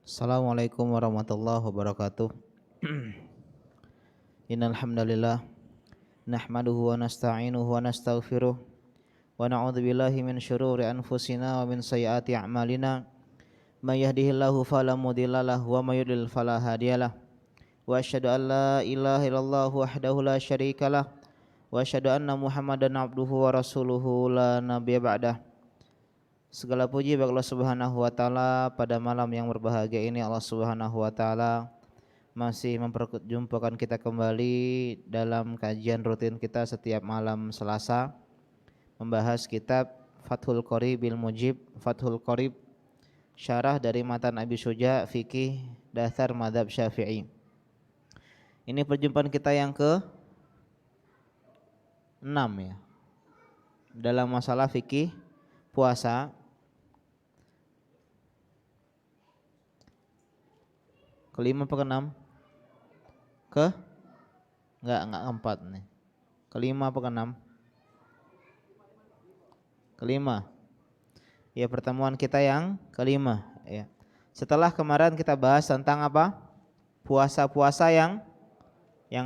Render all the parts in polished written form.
Assalamualaikum warahmatullahi wabarakatuh. Innal hamdalillah nahmaduhu wa nasta'inuhu wa nastaghfiruh wa na'udzu billahi min syururi anfusina wa min sayyiati a'malina. May yahdihillahu fala mudhillalah wa may yudlil fala hadiyalah. Wa asyhadu an la ilaha illallah wahdahu la syarikalah wa asyhadu anna Muhammadan abduhu wa rasuluhu la nabiyya ba'dah. Segala puji bagi Allah Subhanahu wa taala. Pada malam yang berbahagia ini Allah Subhanahu wa taala masih memperjumpakan kita kembali dalam kajian rutin kita setiap malam Selasa, membahas kitab Fathul Qoribil Mujib, Fathul Qorib, syarah dari matan Abi Syuja Fikih Dasar Madzhab Syafi'i. Ini perjumpaan kita yang ke-6 ya, dalam masalah fikih puasa. Kelima apa keenam? Enggak keempat nih. Kelima apa keenam? Kelima. Ya, pertemuan kita yang kelima ya. Setelah kemarin kita bahas tentang apa? Puasa-puasa yang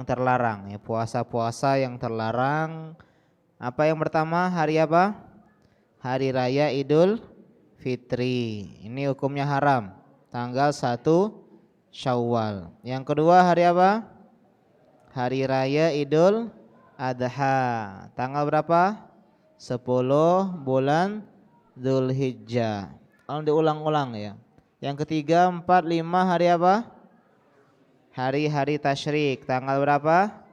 terlarang ya, puasa-puasa yang terlarang. Apa yang pertama? Hari apa? Hari Raya Idul Fitri. Ini hukumnya haram. Tanggal 1 Syawal. Yang kedua hari apa? Hari Raya Idul Adha. Tanggal berapa? 10 bulan Dzulhijjah. Kalau diulang-ulang ya. Yang ketiga, 4, 5 hari apa? Hari-hari tasyrik. Tanggal berapa?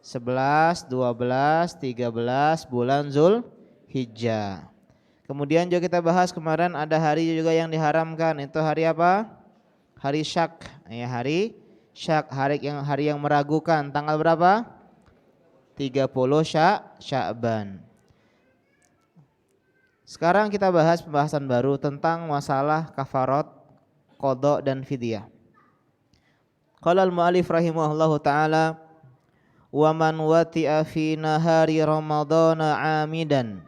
11, 12, 13 bulan Dzulhijjah. Kemudian juga kita bahas kemarin ada hari juga yang diharamkan. Itu hari apa? Hari syak ya, hari syak, hari yang meragukan. Tanggal berapa? 30 Sya'ban. Sekarang kita bahas pembahasan baru tentang masalah kafarat, qada dan fidyah. Qala al-mu'allif rahimahullahu taala, wa man wati'a fi nahari ramadhana 'amidan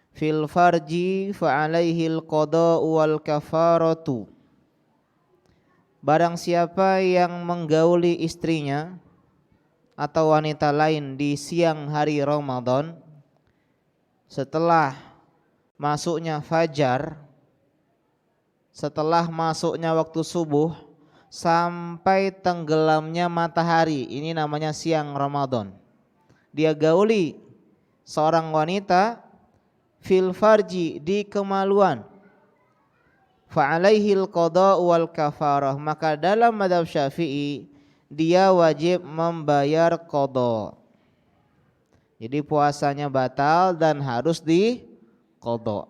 fil farji fa 'alaihi al-qada wal kafaratu. Barang siapa yang menggauli istrinya atau wanita lain di siang hari Ramadan setelah masuknya fajar, setelah masuknya waktu subuh sampai tenggelamnya matahari, ini namanya siang Ramadan. Dia gauli seorang wanita fil farji, di kemaluan, fa'alaihil qada wal kafarah, maka dalam mazhab Syafi'i dia wajib membayar qada. Jadi puasanya batal dan harus di qada.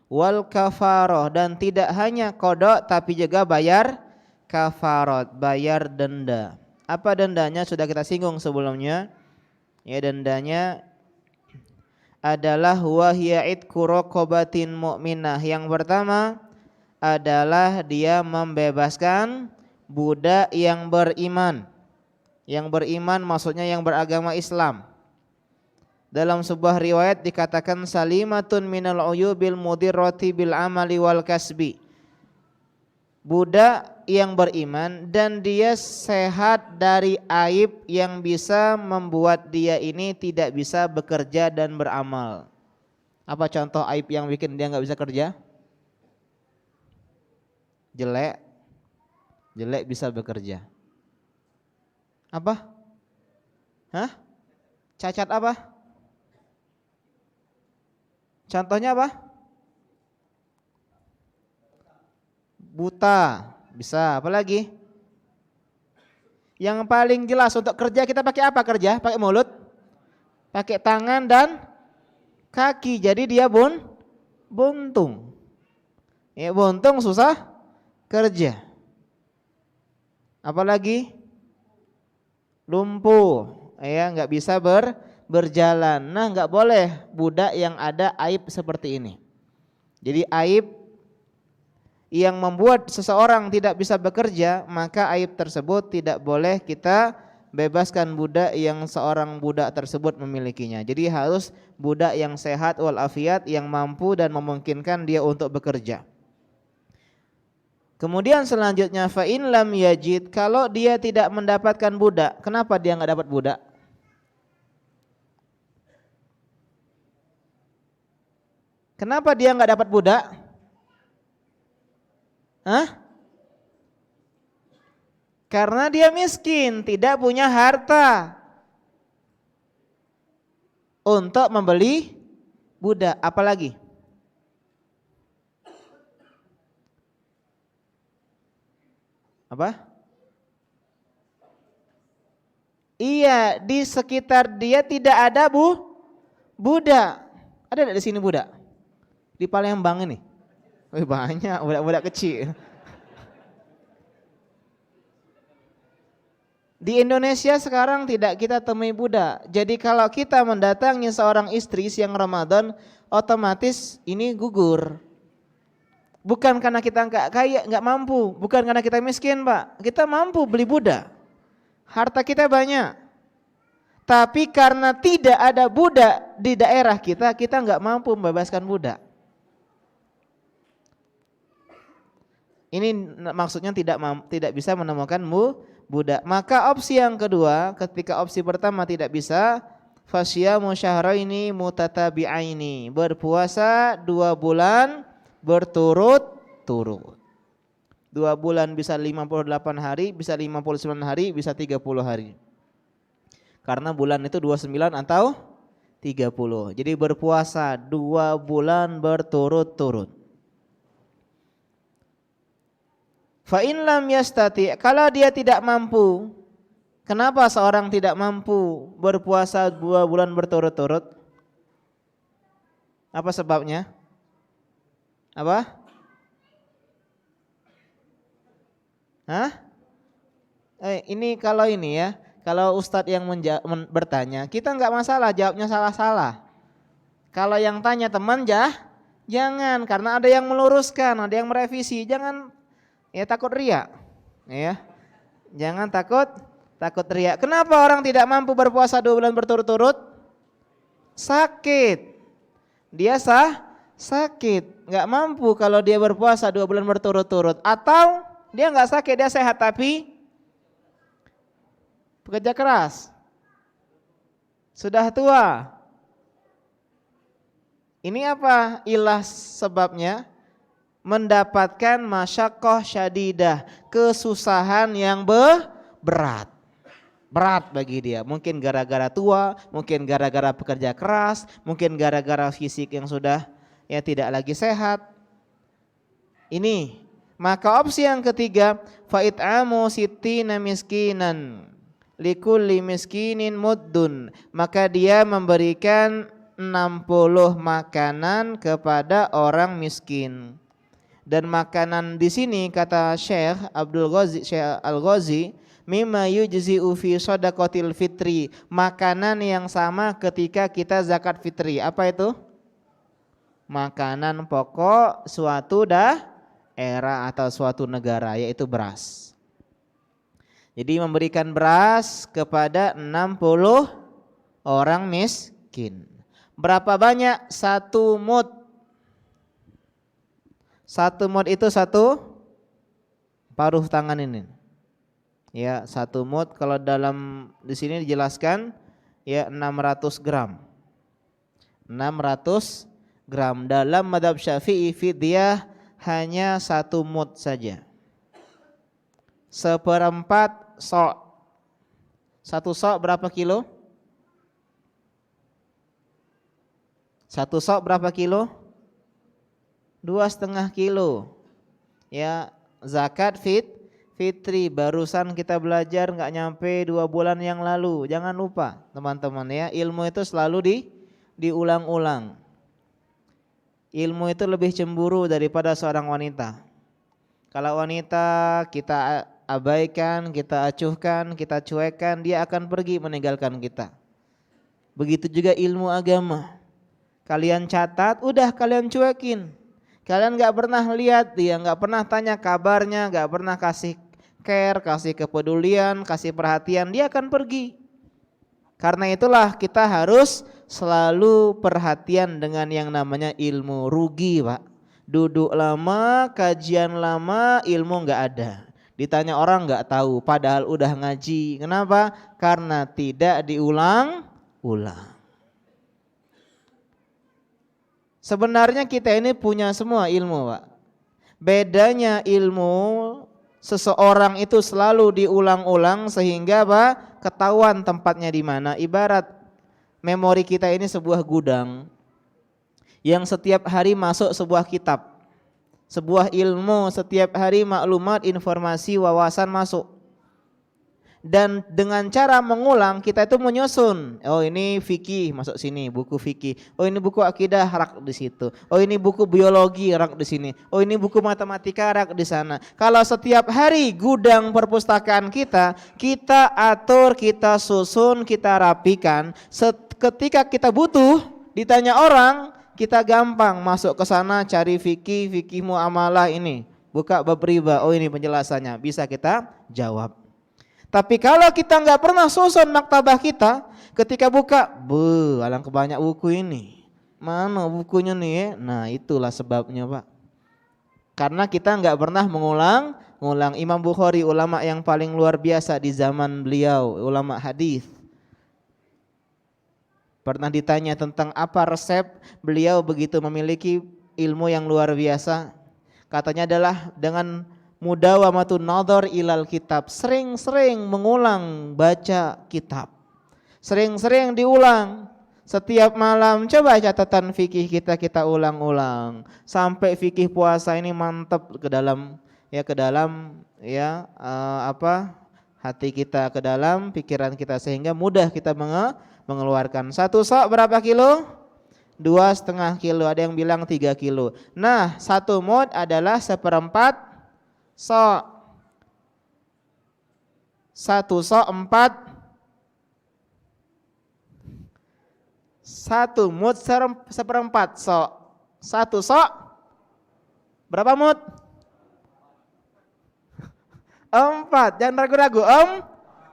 Wal kafarah, dan tidak hanya qada tapi juga bayar kafarat, bayar denda. Apa dendanya? Sudah kita singgung sebelumnya. Ya, dendanya adalah wahya itqu raqabatin mu'minah. Yang pertama adalah dia membebaskan budak yang beriman. Yang beriman maksudnya yang beragama Islam. Dalam sebuah riwayat dikatakan salimatun minal uyubil mudirrati bil amali wal kasbi. Budak yang beriman dan dia sehat dari aib yang bisa membuat dia ini tidak bisa bekerja dan beramal. Apa contoh aib yang bikin dia nggak bisa kerja? Jelek bisa bekerja. Apa? Cacat apa? Contohnya apa? Buta bisa. Apa lagi? Yang paling jelas untuk kerja kita pakai apa kerja? Pakai mulut, pakai tangan dan kaki. Jadi dia buntung. Ya, buntung susah kerja. Apalagi lumpuh, ya nggak bisa berjalan. Nah, nggak boleh budak yang ada aib seperti ini. Jadi aib yang membuat seseorang tidak bisa bekerja, maka aib tersebut tidak boleh kita bebaskan budak yang seorang budak tersebut memilikinya. Jadi harus budak yang sehat walafiat, yang mampu dan memungkinkan dia untuk bekerja. Kemudian selanjutnya fa in lam yajid, kalau dia tidak mendapatkan budak. Kenapa dia enggak dapat budak? Kenapa dia enggak dapat budak? Hah? Karena dia miskin, tidak punya harta untuk membeli budak. Apalagi? Apa? Iya, di sekitar dia tidak ada budak. Ada enggak di sini budak? Di Palembang ini? Wih, banyak budak-budak kecil. Di Indonesia sekarang tidak kita temui budak. Jadi kalau kita mendatangi seorang istri siang Ramadan, otomatis ini gugur. Bukan karena kita enggak kaya, enggak mampu, bukan karena kita miskin, Pak. Kita mampu beli budak. Harta kita banyak. Tapi karena tidak ada budak di daerah kita enggak mampu membebaskan budak. Ini maksudnya tidak bisa menemukan budak. Maka opsi yang kedua, ketika opsi pertama tidak bisa, fasyamu syahraini mutatabi'aini, berpuasa 2 bulan berturut-turut. 2 bulan bisa 58 hari, bisa 59 hari, bisa 30 hari. Karena bulan itu 29 atau 30. Jadi berpuasa 2 bulan berturut-turut. Fa in lam yastati, kalau dia tidak mampu. Kenapa seorang tidak mampu berpuasa 2 bulan berturut-turut? Apa sebabnya? Apa? Hah? Ini kalau ini ya, kalau ustadz yang bertanya, kita enggak masalah jawabnya salah-salah. Kalau yang tanya teman jangan, karena ada yang meluruskan, ada yang merevisi, jangan. Ya takut riya, ya. Jangan takut riya. Kenapa orang tidak mampu berpuasa 2 bulan berturut-turut? Sakit. Dia sakit, nggak mampu kalau dia berpuasa 2 bulan berturut-turut. Atau dia nggak sakit, dia sehat tapi bekerja keras, sudah tua. Ini apa ilah sebabnya? Mendapatkan masyaqqah syadidah, kesusahan yang berat bagi dia. Mungkin gara-gara tua, mungkin gara-gara pekerja keras, mungkin gara-gara fisik yang sudah ya tidak lagi sehat. Ini, maka opsi yang ketiga, fa it'amu sittina miskinan likulli miskinin muddun, maka dia memberikan 60 makanan kepada orang miskin. Dan makanan di sini kata Syekh Al-Ghazi, mimma yujzi'u fi shadaqatil fitri, makanan yang sama ketika kita zakat fitri. Apa itu? Makanan pokok suatu daerah atau suatu negara, yaitu beras. Jadi memberikan beras kepada 60 orang miskin. Berapa banyak? 1 mud. 1 mud itu 1 paruh tangan ini. Ya, 1 mud kalau dalam di sini dijelaskan ya 600 gram. 600 gram. Dalam mazhab Syafi'i fidyah hanya 1 mud saja. 1/4 sok. 1 sok berapa kilo? 1 sok berapa kilo? 2,5 kilo. Ya, zakat fitri barusan kita belajar enggak nyampe 2 bulan yang lalu. Jangan lupa teman-teman ya, ilmu itu selalu diulang-ulang. Ilmu itu lebih cemburu daripada seorang wanita. Kalau wanita kita abaikan, kita acuhkan, kita cuekkan, dia akan pergi meninggalkan kita. Begitu juga ilmu agama. Kalian catat, udah kalian cuekin. Kalian gak pernah lihat dia, gak pernah tanya kabarnya, gak pernah kasih care, kasih kepedulian, kasih perhatian, dia akan pergi. Karena itulah kita harus selalu perhatian dengan yang namanya ilmu. Rugi Pak, duduk lama, kajian lama, ilmu nggak ada. Ditanya orang nggak tahu, padahal udah ngaji. Kenapa? Karena tidak diulang-ulang. Sebenarnya kita ini punya semua ilmu Pak. Bedanya ilmu seseorang itu selalu diulang-ulang sehingga Pak ketahuan tempatnya di mana. Ibarat memori kita ini sebuah gudang yang setiap hari masuk sebuah kitab, sebuah ilmu, setiap hari maklumat, informasi, wawasan masuk. Dan dengan cara mengulang kita itu menyusun. Oh ini fikih masuk sini, buku fikih. Oh ini buku akidah rak di situ. Oh ini buku biologi rak di sini. Oh ini buku matematika rak di sana. Kalau setiap hari gudang perpustakaan kita atur, kita susun, kita rapikan. Ketika kita butuh ditanya orang, kita gampang masuk ke sana cari fikih muamalah ini. Buka bab riba. Oh ini penjelasannya, bisa kita jawab. Tapi kalau kita nggak pernah susun maktabah kita, ketika buka, alangkah banyak buku ini. Mana bukunya nih ya? Nah itulah sebabnya Pak. Karena kita nggak pernah mengulang. Imam Bukhari ulama yang paling luar biasa di zaman beliau, ulama hadis. Pernah ditanya tentang apa resep beliau begitu memiliki ilmu yang luar biasa. Katanya adalah dengan mudawamatun nadhar ilal kitab, sering-sering mengulang baca kitab, sering-sering diulang. Setiap malam coba catatan fikih kita ulang-ulang sampai fikih puasa ini mantap ke dalam hati kita, ke dalam pikiran kita, sehingga mudah kita mengeluarkan. 1 sok berapa kilo? 2,5 kilo, ada yang bilang 3 kilo. Nah 1 mud adalah 1/4 sok. 1 sok 4. 1 mud 1/4 sok. 1 sok berapa mud? 4. Jangan ragu-ragu.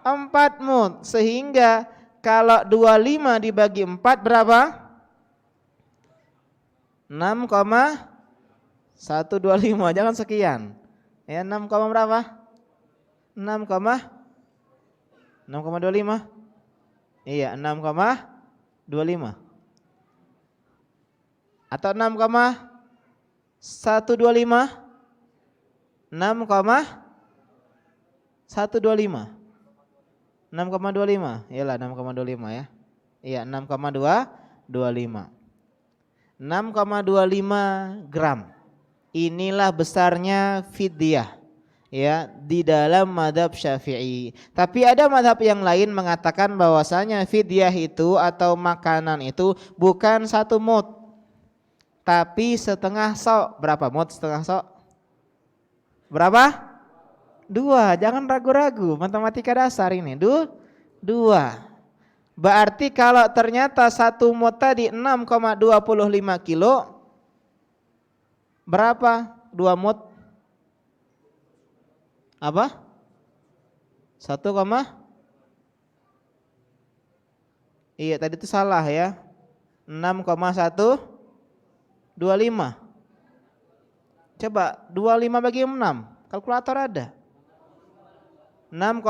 4 mud. Sehingga kalau 25 dibagi 4 berapa? 6,125. Jangan sekian. Ya 6, berapa? 6,25. Iya 6,25. Atau 6,125. 6,125. 6,25. Iyalah 6,25 ya. Iya 6,225. 6,25 gram. Inilah besarnya fidyah ya di dalam mazhab Syafi'i. Tapi ada mazhab yang lain mengatakan bahwasanya fidyah itu atau makanan itu bukan 1 mud, tapi setengah sok. Berapa mud setengah sok? Berapa? 2. Jangan ragu-ragu, matematika dasar ini. 2. Berarti kalau ternyata 1 mud tadi 6,25 kilo, berapa 2 mud? Apa? 1, iya tadi itu salah ya. 6,125. Coba 25 bagi 6. Kalkulator ada. 6,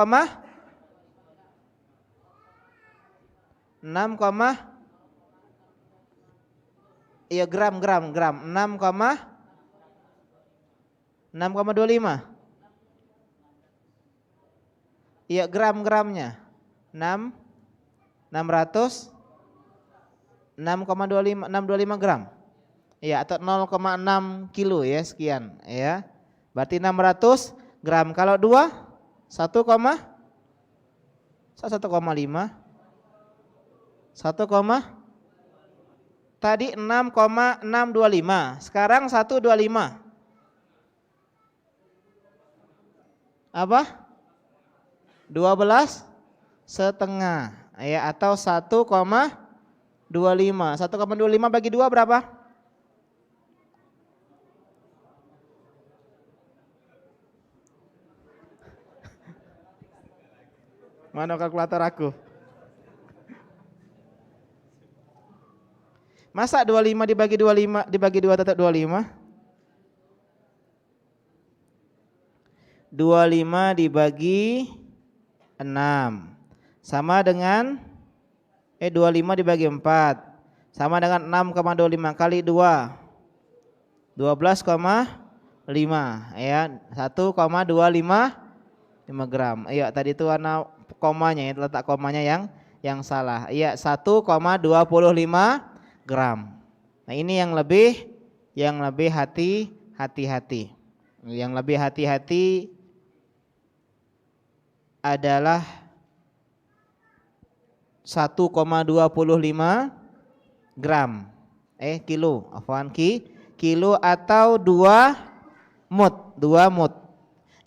iya gram 6,25. Iya gram-gramnya 625 gram. Iya atau 0,6 kilo ya sekian ya. Berarti 600 gram. Kalau 2 1,5 tadi 6,625. Sekarang 125. Apa? 12,5 ya atau 1,25. 1,25 bagi 2 berapa? Mana kalkulator aku? Masa 25 dibagi 25 dibagi 2 tetap 25? 25 dibagi 6 sama dengan 25 dibagi 4 sama dengan 6,25 kali 2 12,5 ya 1,255 gram. Iya tadi itu warna komanya ya, letak komanya yang salah. Iya 1,25 gram. Nah ini yang lebih hati-hati. Yang lebih hati-hati adalah 1,25 gram. Kilo, afwan kilo atau 2 mud.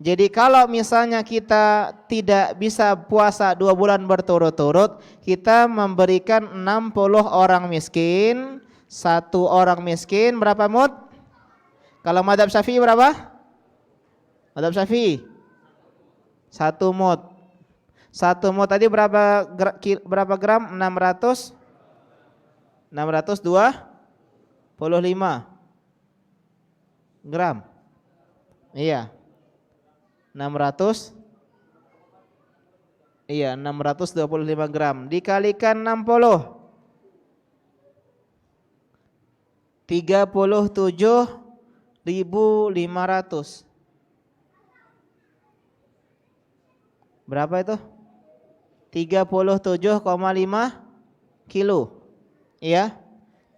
Jadi kalau misalnya kita tidak bisa puasa 2 bulan berturut-turut, kita memberikan 60 orang miskin, 1 orang miskin berapa mud? Kalau mazhab Syafi'i berapa? Mazhab Syafi'i 1 mud. 1 mud tadi berapa gram? 625 gram. Iya. 625 gram dikalikan 60. 37.500. Berapa itu? 37,5 kilo. Iya.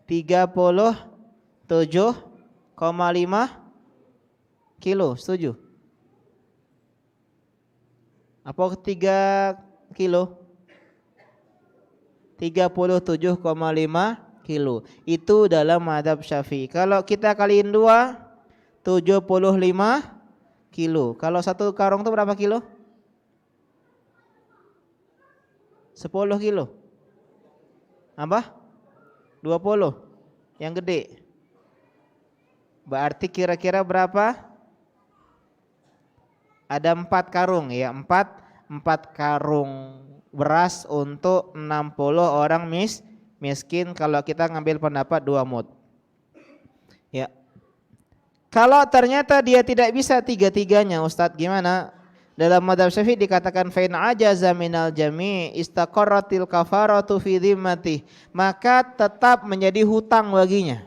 37,5 kilo. Setuju? Apa 3 kilo? 37,5 kilo. Itu dalam mazhab Syafi'i. Kalau kita kaliin 2, 75 kilo. Kalau 1 karung itu berapa kilo? 10 kilo. Apa? 20. Yang gede. Berarti kira-kira berapa? Ada 4 karung ya, 4 karung beras untuk 60 orang miskin kalau kita ngambil pendapat 2 mud. Ya. Kalau ternyata dia tidak bisa 3-tiganya, Ustadz gimana? Dalam mazhab Syafi'i dikatakan fa'in ajaza minal jami' istaqarratil kafaratu fi dhimmati, maka tetap menjadi hutang baginya.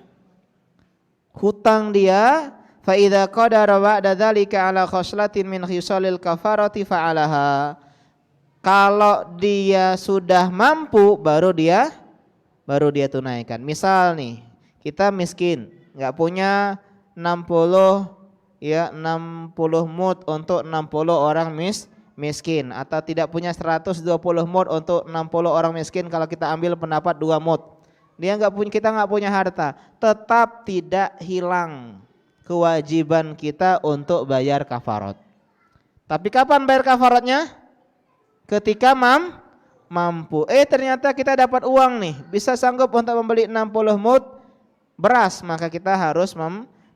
Hutang dia fa idza qadara ba'da dzalika ala khoslatin min khisalil kafarati fa'alaha. Kalau dia sudah mampu baru dia tunaikan. Misal nih, kita miskin, enggak punya 60 mud untuk 60 orang miskin atau tidak punya 120 mud untuk 60 orang miskin kalau kita ambil pendapat 2 mud. Kita nggak punya harta, tetap tidak hilang kewajiban kita untuk bayar kafarat. Tapi kapan bayar kafaratnya? Ketika mampu. Ternyata kita dapat uang nih, bisa sanggup untuk membeli 60 mud beras, maka kita harus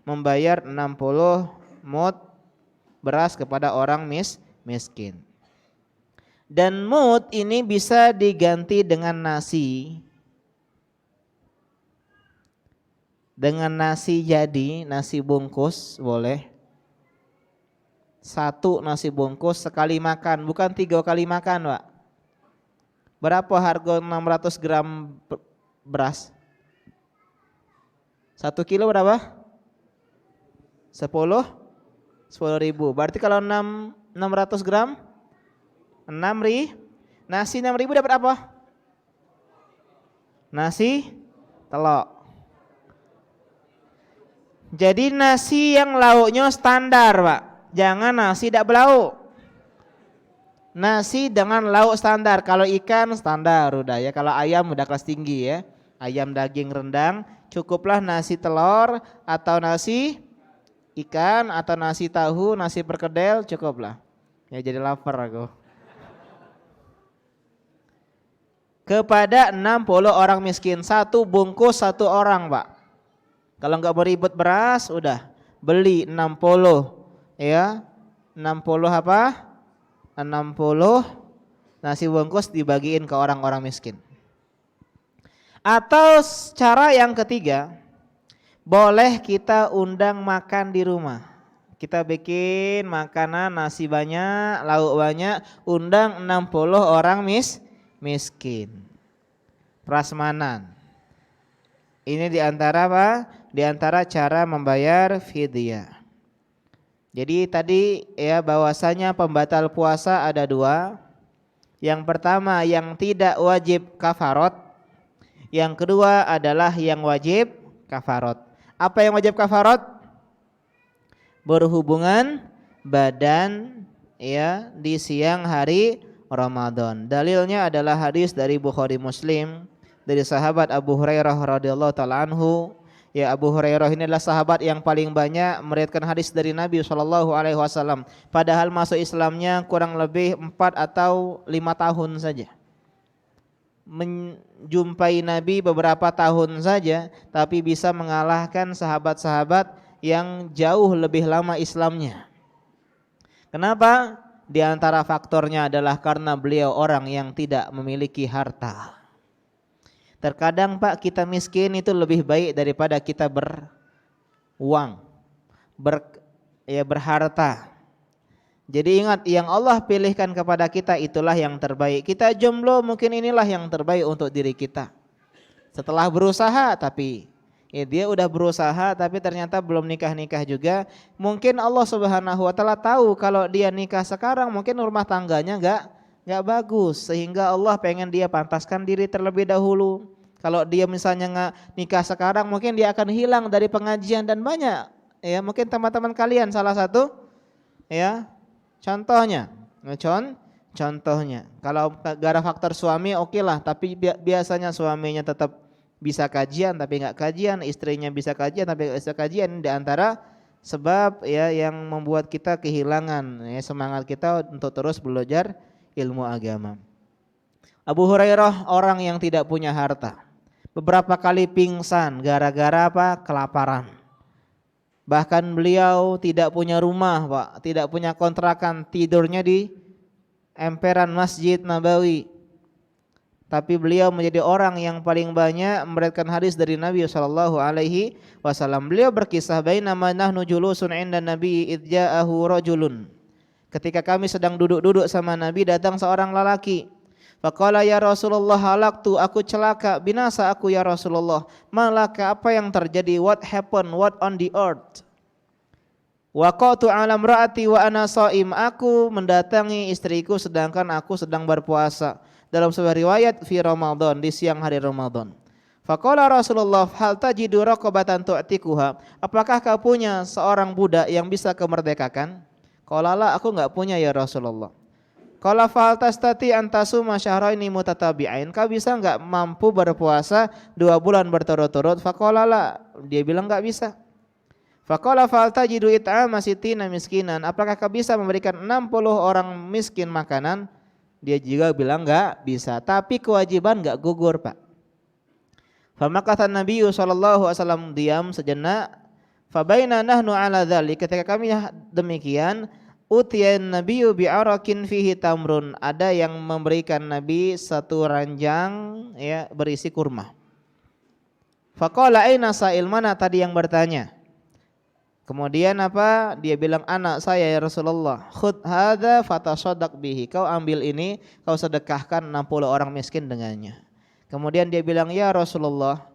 membayar 60 mud beras kepada orang miskin. Dan mud ini bisa diganti dengan nasi. Dengan nasi jadi, nasi bungkus boleh. 1 nasi bungkus sekali makan, bukan 3 kali makan, Pak. Berapa harga 600 gram beras? 1 kilo berapa? 10 ribu. Berarti kalau 600 gram 6 ribu. Nasi 6 ribu dapat apa? Nasi telok. Jadi nasi yang lauknya standar, Pak. Jangan nasi tidak belauk. Nasi dengan lauk standar. Kalau ikan standar udah ya. Kalau ayam udah kelas tinggi ya. Ayam daging rendang, cukuplah nasi telur atau nasi ikan atau nasi tahu, nasi perkedel cukuplah. Ya jadi lapar aku. Kepada 60 orang miskin, 1 bungkus 1 orang, Pak. Kalau enggak beribet beras, udah beli 60 ya. 60 apa? 60 nasi bungkus dibagiin ke orang-orang miskin. Atau cara yang ketiga, boleh kita undang makan di rumah. Kita bikin makanan nasi banyak, lauk banyak, undang 60 orang miskin. Prasmanan. Ini diantara apa? Diantara cara membayar fidyah. Jadi tadi ya bahwasanya pembatal puasa ada dua. Yang pertama yang tidak wajib kafarot. Yang kedua adalah yang wajib kafarot. Apa yang wajib kafarot? Berhubungan badan ya di siang hari Ramadan. Dalilnya adalah hadis dari Bukhari Muslim dari sahabat Abu Hurairah radhiyallahu taala anhu. Ya, Abu Hurairah ini adalah sahabat yang paling banyak meriwayatkan hadis dari Nabi SAW. Padahal masuk Islamnya kurang lebih 4 atau 5 tahun saja. Menjumpai Nabi beberapa tahun saja, tapi bisa mengalahkan sahabat-sahabat yang jauh lebih lama Islamnya. Kenapa? Di antara faktornya adalah karena beliau orang yang tidak memiliki harta. Terkadang Pak, kita miskin itu lebih baik daripada kita beruang, berharta. Jadi ingat, yang Allah pilihkan kepada kita itulah yang terbaik. Kita jomblo mungkin inilah yang terbaik untuk diri kita. Setelah berusaha tapi dia udah berusaha tapi ternyata belum nikah-nikah juga. Mungkin Allah Subhanahu wa taala tahu kalau dia nikah sekarang mungkin rumah tangganya enggak bagus, sehingga Allah pengen dia pantaskan diri terlebih dahulu. Kalau dia misalnya nggak nikah sekarang, mungkin dia akan hilang dari pengajian dan banyak. Ya, mungkin teman-teman kalian salah satu, ya, contohnya, contohnya. Kalau gara faktor suami, oke lah. Tapi biasanya suaminya tetap bisa kajian, tapi nggak kajian. Istrinya bisa kajian, tapi nggak bisa kajian. Di antara sebab ya yang membuat kita kehilangan ya, semangat kita untuk terus belajar ilmu agama. Abu Hurairah orang yang tidak punya harta. Beberapa kali pingsan gara-gara apa? Kelaparan. Bahkan beliau tidak punya rumah, Pak, tidak punya kontrakan, tidurnya di emperan Masjid Nabawi. Tapi beliau menjadi orang yang paling banyak meriwayatkan hadis dari Nabi SAW. Beliau berkisah, bainama nahnu julusun 'inda Nabi idz ja'ahu rajulun. Ketika kami sedang duduk-duduk sama Nabi, datang seorang lelaki. Faqala ya Rasulullah, halaktu, aku celaka, binasa aku ya Rasulullah. Malaka, apa yang terjadi? What happened? What on the earth? Waqatu ala imraati wa ana shaim, aku mendatangi istriku sedangkan aku sedang berpuasa. Dalam sebuah riwayat fi Ramadan, di siang hari Ramadan. Faqala Rasulullah, hal tajidu raqabatan tu'tikuha, apakah kau punya seorang budak yang bisa kau merdekakan? Qala la, aku enggak punya ya Rasulullah. Qala fal tastati antasuma syahraini mutatabi'ain, kau bisa enggak mampu berpuasa 2 bulan berturut-turut? Faqala la, dia bilang enggak bisa. Faqala fal tajidu it'ama sittina miskinan, apakah kau bisa memberikan 60 orang miskin makanan? Dia juga bilang enggak bisa, tapi kewajiban enggak gugur, Pak. Famakatha Nabi sallallahu alaihi wasallam, diam sejenak. Fabaina nahnu ala dzalik, ketika kami demikian, utiyan nabiyyu bi'arakin fihi tamrun, ada yang memberikan Nabi satu ranjang ya berisi kurma. Faqala aina sa'il, mana tadi yang bertanya? Kemudian apa? Dia bilang, anak saya ya Rasulullah. Khudh hadza fatasaddaq bihi, kau ambil ini, kau sedekahkan 60 orang miskin dengannya. Kemudian dia bilang, ya Rasulullah,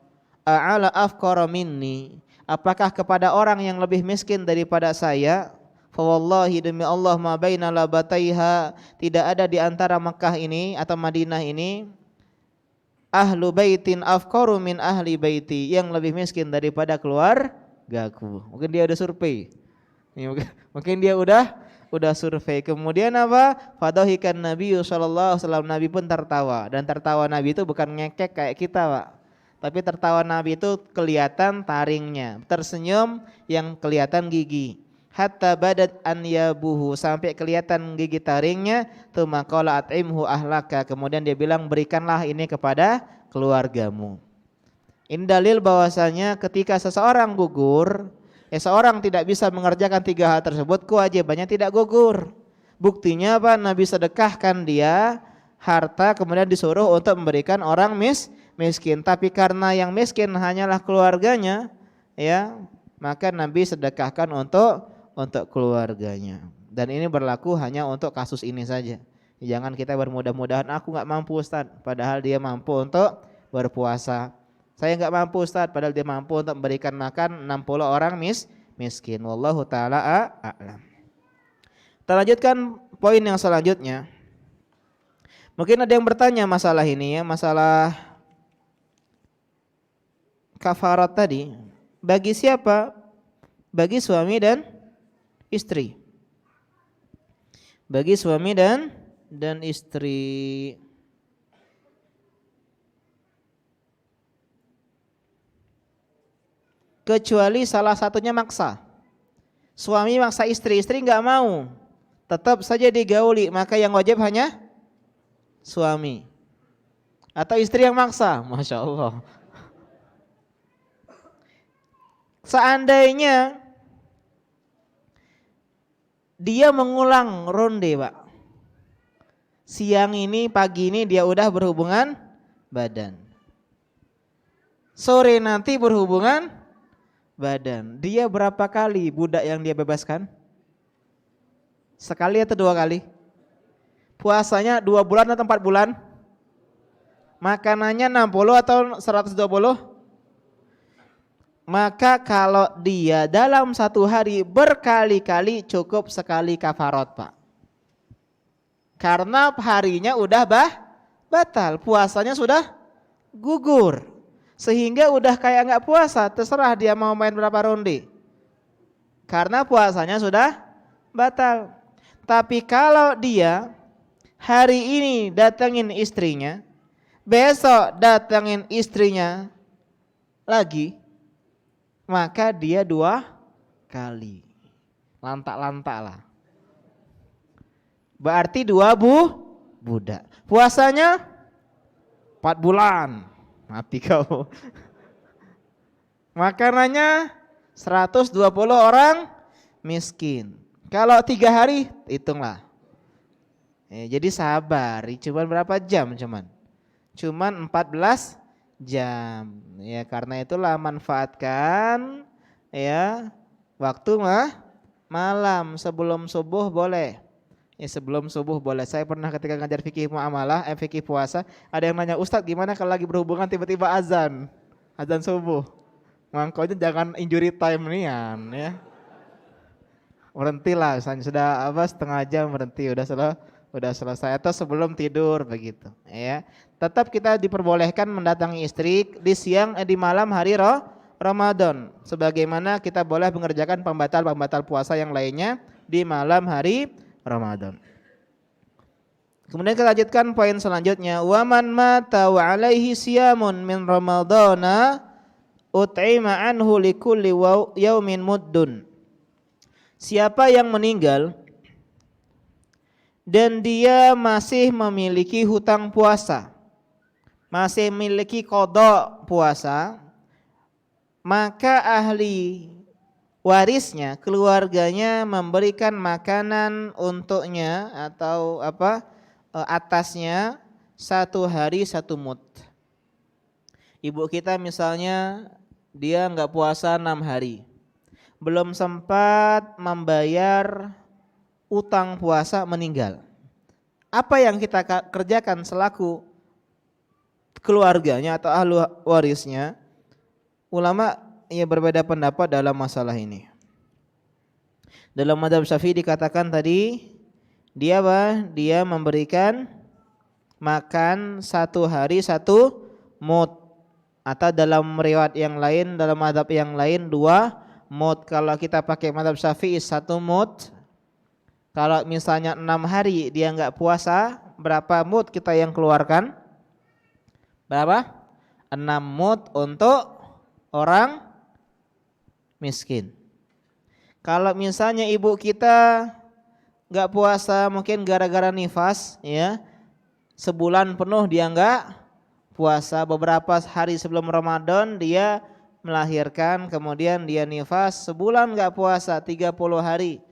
a'ala afqara minni, apakah kepada orang yang lebih miskin daripada saya? Fa wallahi, demi Allah, ma baina labataiha, tidak ada di antara Mekah ini atau Madinah ini ahlu baitin afqaru min ahli baiti, yang lebih miskin daripada keluargaku. Mungkin dia udah survei. Mungkin dia udah survei. Kemudian apa? Fadhahikan Nabi sallallahu alaihi wasallam, Nabi pun tertawa, dan tertawa Nabi itu bukan ngekek kayak kita, Pak. Tapi tertawa Nabi itu kelihatan taringnya, tersenyum yang kelihatan gigi. Hatta badat an yabuhu, sampai kelihatan gigi taringnya. Tsumma qala at'imhu ahlaka, kemudian dia bilang, berikanlah ini kepada keluargamu. Ini dalil bahwasanya ketika seseorang gugur, seorang tidak bisa mengerjakan 3 hal tersebut, kewajibannya tidak gugur. Buktinya apa? Nabi sedekahkan dia harta kemudian disuruh untuk memberikan orang miskin. Tapi karena yang miskin hanyalah keluarganya, ya, maka Nabi sedekahkan untuk keluarganya. Dan ini berlaku hanya untuk kasus ini saja. Jangan kita bermudah-mudahan aku nggak mampu Ustaz, padahal dia mampu untuk berpuasa. Saya nggak mampu Ustaz, padahal dia mampu untuk memberikan makan 60 orang miskin. Wallahu taala a'lam. Kita lanjutkan poin yang selanjutnya. Mungkin ada yang bertanya masalah ini ya, masalah kafarat tadi. Bagi siapa? Bagi suami dan istri. Bagi suami dan istri. Kecuali salah satunya maksa. Suami maksa istri nggak mau, tetap saja digauli, maka yang wajib hanya suami. Atau istri yang maksa, Masya Allah. Seandainya dia mengulang ronde, Pak. Siang ini, pagi ini dia udah berhubungan badan. Sore nanti berhubungan badan. Dia berapa kali budak yang dia bebaskan? Sekali atau 2 kali? Puasanya 2 bulan atau 4 bulan? Makanannya 60 atau 120? Maka kalau dia dalam 1 hari berkali-kali cukup sekali kafarat, Pak. Karena harinya udah batal, puasanya sudah gugur. Sehingga udah kayak nggak puasa, terserah dia mau main berapa ronde. Karena puasanya sudah batal. Tapi kalau dia hari ini datengin istrinya, besok datengin istrinya lagi, maka dia 2 kali. Lantak-lantak lah. Berarti 2 budak. Puasanya 4 bulan. Mati kau. Makanannya 120 orang miskin. Kalau 3 hari hitunglah. Jadi sabar. Cuman berapa jam cuman? Cuman 14 jam. Ya karena itulah manfaatkan ya waktu malam sebelum subuh boleh. Ya sebelum subuh boleh. Saya pernah ketika ngajar fikih muamalah, fikih puasa, ada yang nanya, "Ustadz gimana kalau lagi berhubungan tiba-tiba azan subuh?" Makanya jangan injury time nian ya. Berhentilah, sudah setengah jam berhenti, udah selesai atau sebelum tidur begitu ya. Tetap kita diperbolehkan mendatangi istri di siang di malam hari Ramadan, sebagaimana kita boleh mengerjakan pembatal puasa yang lainnya di malam hari Ramadan. Kemudian kita lanjutkan poin selanjutnya, wa man mata wa alaihi siyamun min ramadhana ut'ima anhu likulli yaumin muddun. Siapa yang meninggal dan dia masih memiliki hutang puasa, masih memiliki qada puasa, maka ahli warisnya, keluarganya memberikan makanan untuknya atau atasnya 1 hari 1 mud. Ibu kita misalnya dia enggak puasa 6 hari, belum sempat membayar utang puasa, meninggal. Apa yang kita kerjakan selaku keluarganya atau ahli warisnya? Ulama berbeda pendapat dalam masalah ini. Dalam mazhab Syafi'i dikatakan tadi dia memberikan makan 1 hari 1 mud, atau dalam riwayat yang lain, dalam mazhab yang lain 2 mud. Kalau kita pakai mazhab Syafi'i 1 mud. Kalau misalnya 6 hari dia enggak puasa, berapa mud kita yang keluarkan? Berapa? 6 mud untuk orang miskin. Kalau misalnya ibu kita enggak puasa mungkin gara-gara nifas ya, sebulan penuh dia enggak puasa, beberapa hari sebelum Ramadan dia melahirkan, kemudian dia nifas, sebulan enggak puasa 30 hari.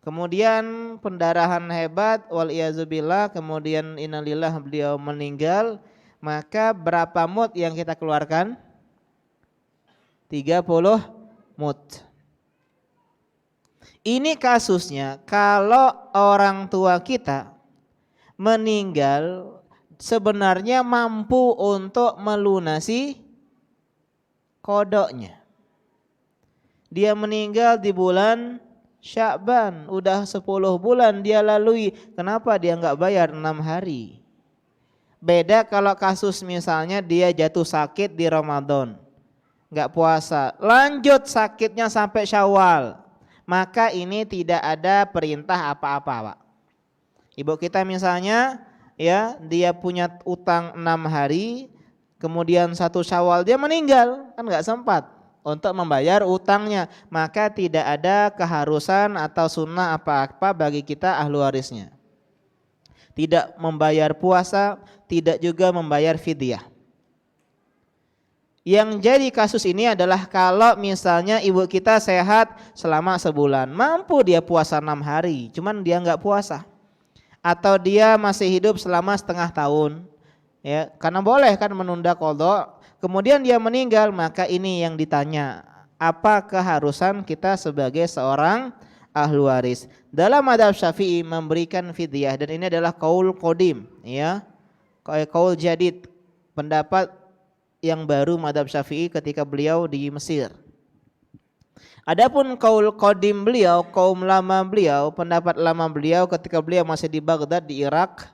kemudian pendarahan hebat, wal-iyazubillah, kemudian innalillah beliau meninggal, maka berapa mud yang kita keluarkan? 30 mud. Ini kasusnya kalau orang tua kita meninggal sebenarnya mampu untuk melunasi kodoknya. Dia meninggal di bulan Sya'ban, udah 10 bulan dia lalui. Kenapa dia nggak bayar 6 hari? Beda kalau kasus misalnya dia jatuh sakit di Ramadan, nggak puasa, lanjut sakitnya sampai Syawal, maka ini tidak ada perintah apa-apa, Pak. Ibu kita misalnya ya, dia punya utang 6 hari, kemudian 1 Syawal dia meninggal, kan nggak sempat untuk membayar utangnya, maka tidak ada keharusan atau sunnah apa-apa bagi kita ahlu warisnya. Tidak membayar puasa, tidak juga membayar fidyah. Yang jadi kasus ini adalah kalau misalnya ibu kita sehat selama sebulan, mampu dia puasa 6 hari, cuman dia nggak puasa. Atau dia masih hidup selama setengah tahun, ya, karena boleh kan menunda qadha, kemudian dia meninggal, maka ini yang ditanya, apa keharusan kita sebagai seorang ahli waris? Dalam mazhab Syafi'i memberikan fidyah, dan ini adalah qaul qadim, ya, qaul jadid, pendapat yang baru mazhab Syafi'i ketika beliau di Mesir. Adapun qaul qadim beliau, kaum lama beliau, pendapat lama beliau ketika beliau masih di Baghdad di Irak,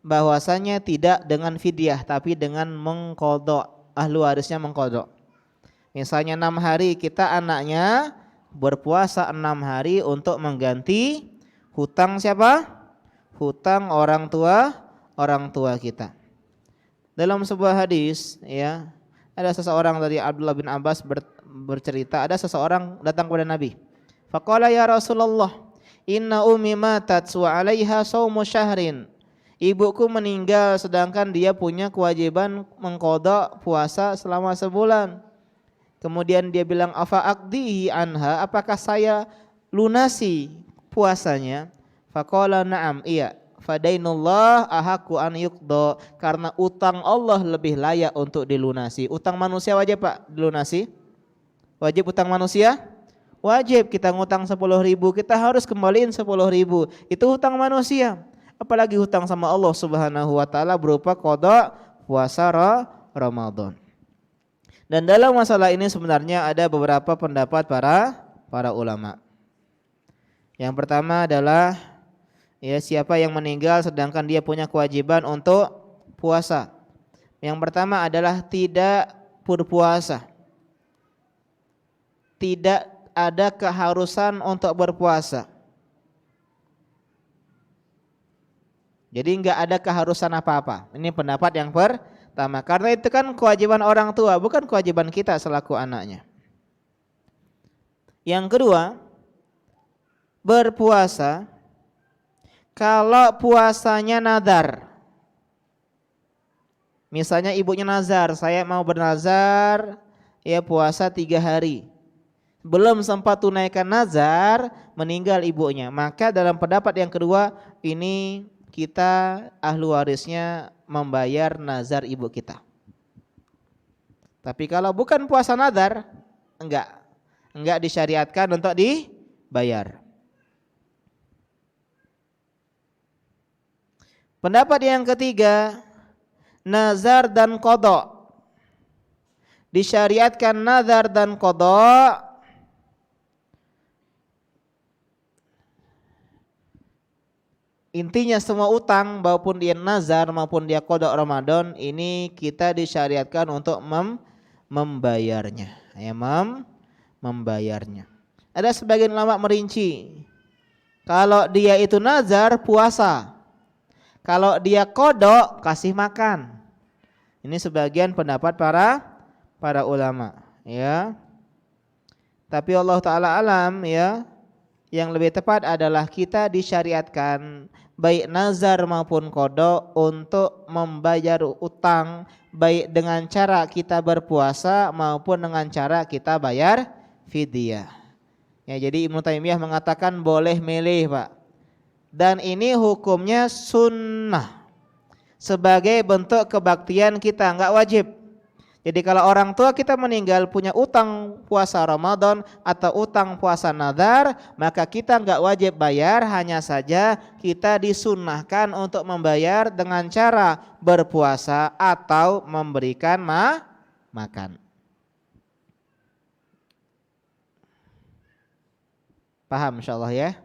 bahwasanya tidak dengan fidyah tapi dengan mengqadha, ahli warisnya mengqadha. Misalnya 6 hari kita anaknya berpuasa 6 hari untuk mengganti hutang siapa? Hutang orang tua kita. Dalam sebuah hadis, ya, ada seseorang dari Abdullah bin Abbas bercerita, ada seseorang datang kepada Nabi. Faqala ya Rasulullah, inna ummi matat wa 'alaiha shaumu syahrin. Ibuku meninggal sedangkan dia punya kewajiban mengqadha puasa selama sebulan. Kemudian dia bilang, afa aqdihi anha, apakah saya lunasi puasanya? Faqala na'am, iya. Fadainullah ahaqqu an yuqda, karena utang Allah lebih layak untuk dilunasi. Utang manusia wajib, Pak, dilunasi? Wajib utang manusia? Wajib. Kita ngutang 10.000, kita harus kembaliin 10.000. Itu hutang manusia. Apalagi hutang sama Allah Subhanahu wa taala berupa qadha puasa Ramadan. Dan dalam masalah ini sebenarnya ada beberapa pendapat para ulama. Yang pertama adalah, ya, siapa yang meninggal sedangkan dia punya kewajiban untuk puasa. Yang pertama adalah tidak berpuasa. Tidak ada keharusan untuk berpuasa. Jadi enggak ada keharusan apa-apa. Ini pendapat yang pertama. Karena itu kan kewajiban orang tua, bukan kewajiban kita selaku anaknya. Yang kedua, berpuasa kalau puasanya nadar. Misalnya ibunya nazar, saya mau bernazar ya puasa 3 hari. Belum sempat tunaikan nazar, meninggal ibunya. Maka dalam pendapat yang kedua, ini kita ahli warisnya membayar nazar ibu kita. Tapi kalau bukan puasa nazar, enggak disyariatkan untuk dibayar. Pendapat yang ketiga, nazar dan qadha. Disyariatkan nazar dan qadha intinya semua utang maupun dia nazar maupun dia qadha Ramadan ini kita disyariatkan untuk membayarnya, ya, membayarnya. Ada sebagian ulama merinci, kalau dia itu nazar puasa, kalau dia qadha kasih makan. Ini sebagian pendapat para ulama, ya. Tapi Allah taala alam, ya, yang lebih tepat adalah kita disyariatkan baik nazar maupun qadha untuk membayar utang, baik dengan cara kita berpuasa maupun dengan cara kita bayar fidyah. Ya, jadi Ibnu Taimiyah mengatakan boleh milih, Pak. Dan ini hukumnya sunnah. Sebagai bentuk kebaktian kita, enggak wajib. Jadi kalau orang tua kita meninggal punya utang puasa Ramadan atau utang puasa nadar, maka kita enggak wajib bayar, hanya saja kita disunnahkan untuk membayar dengan cara berpuasa atau memberikan makan. Paham insyaallah ya?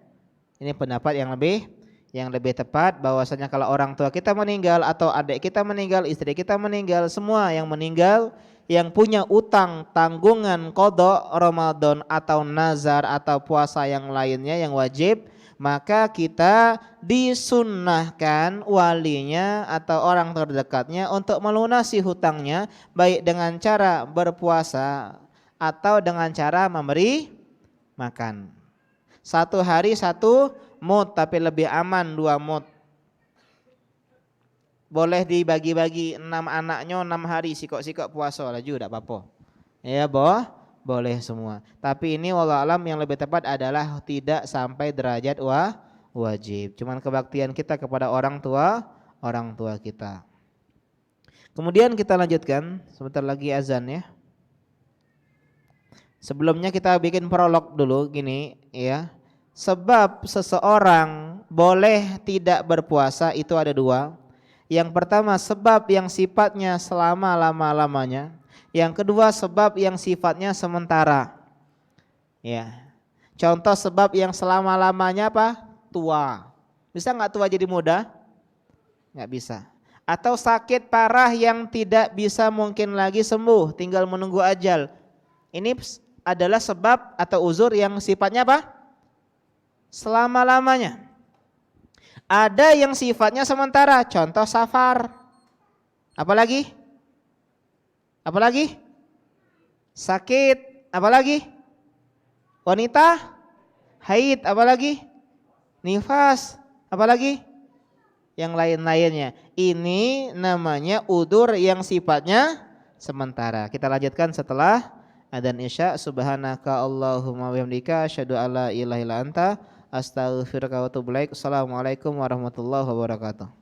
Ini pendapat yang lebih tepat, bahwasanya kalau orang tua kita meninggal atau adik kita meninggal, istri kita meninggal, semua yang meninggal yang punya utang tanggungan qada Ramadan atau nazar atau puasa yang lainnya yang wajib, maka kita disunnahkan walinya atau orang terdekatnya untuk melunasi hutangnya, baik dengan cara berpuasa atau dengan cara memberi makan. 1 hari 1 mud, tapi lebih aman 2 mud. Boleh dibagi-bagi 6 anaknya 6 hari sikok-sikok puasa lah juga tidak apa-apa. Ya boleh semua. Tapi ini wallahu alam yang lebih tepat adalah tidak sampai derajat wajib. Cuman kebaktian kita kepada orang tua kita. Kemudian kita lanjutkan, sebentar lagi azan ya. Sebelumnya kita bikin prolog dulu gini ya. Sebab seseorang boleh tidak berpuasa itu ada 2. Yang pertama sebab yang sifatnya selama-lama-lamanya. Yang kedua sebab yang sifatnya sementara. Ya. Contoh sebab yang selama-lamanya apa? Tua. Bisa enggak tua jadi muda? Enggak bisa. Atau sakit parah yang tidak bisa mungkin lagi sembuh, tinggal menunggu ajal. Ini adalah sebab atau uzur yang sifatnya apa? Selama-lamanya. Ada yang sifatnya sementara, contoh safar. Apalagi? Sakit, apalagi? Wanita, haid, apalagi? Nifas, apalagi? Yang lain-lainnya. Ini namanya udzur yang sifatnya sementara. Kita lanjutkan setelah adzan isya. Subhanaka Allahumma wa bihamdika asyhadu an la ilaha illa anta astaghfiruka wa atubu ilaik. Assalamualaikum warahmatullahi wabarakatuh.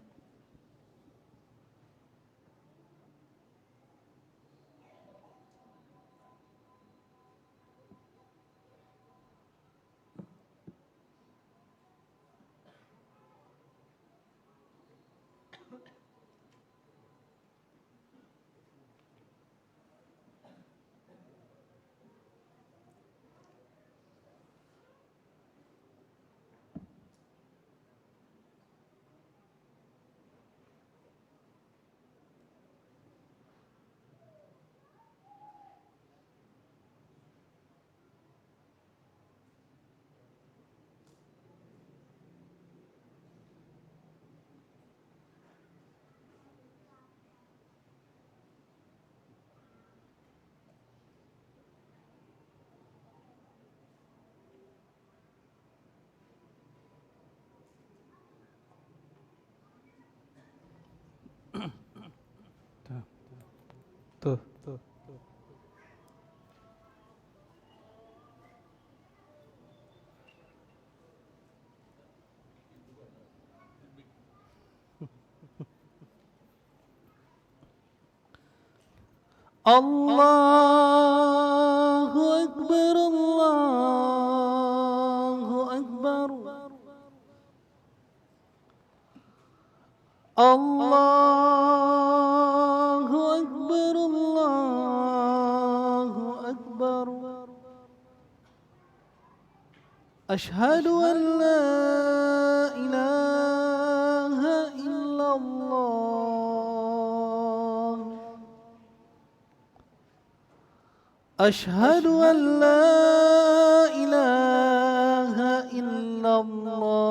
Tuh. Allahu Akbar, Allahu Akbar. Allahu Akbar, Allahu Akbar. Asyhadu an la ilaha illallah. Asyhadu an la ilaha illallah.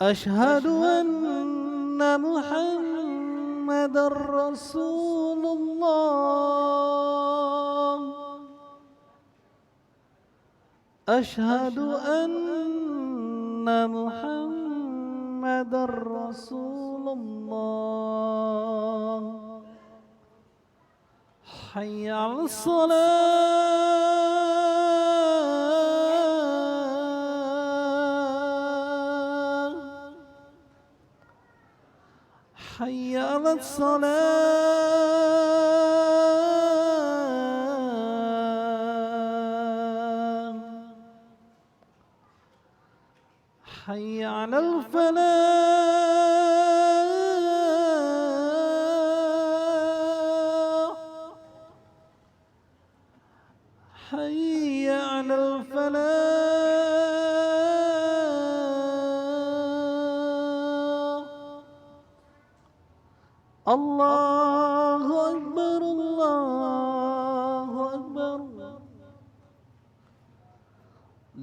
Asyhadu anna Muhammadar Rasulullah. Asyhadu anna Muhammadar Rasulullah. حي على الصلاة حي على الصلاة حي على الفلاح حي على الفلاح الله أكبر الله أكبر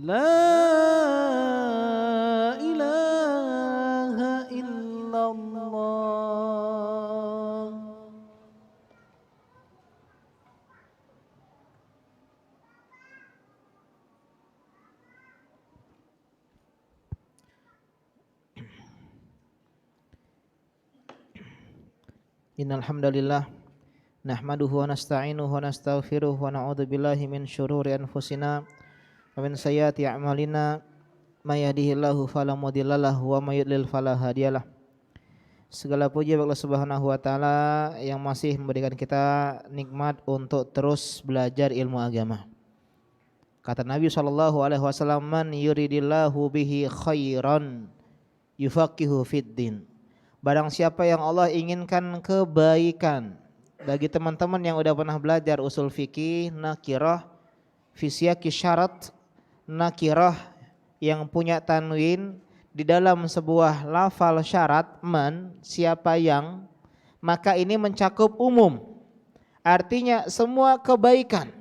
لا إله إلا الله. Innal hamdalillah nahmaduhu wa nasta'inuhu wa nastaghfiruh wa na'udzu billahi min syururi anfusina wa min sayyiati a'malina may yahdihillahu fala mudhillalah wa may yudlil fala hadiyalah. Segala puji bagi Allah Subhanahu wa taala yang masih memberikan kita nikmat untuk terus belajar ilmu agama. Kata Nabi sallallahu alaihi wasallam, man yuridillahu bihi khairan yufaqihu fiddin. Barang siapa yang Allah inginkan kebaikan. Bagi teman-teman yang udah pernah belajar usul fikih, nakirah, fisyaki syarat, nakirah yang punya tanwin di dalam sebuah lafal syarat man, siapa yang, maka ini mencakup umum. Artinya semua kebaikan.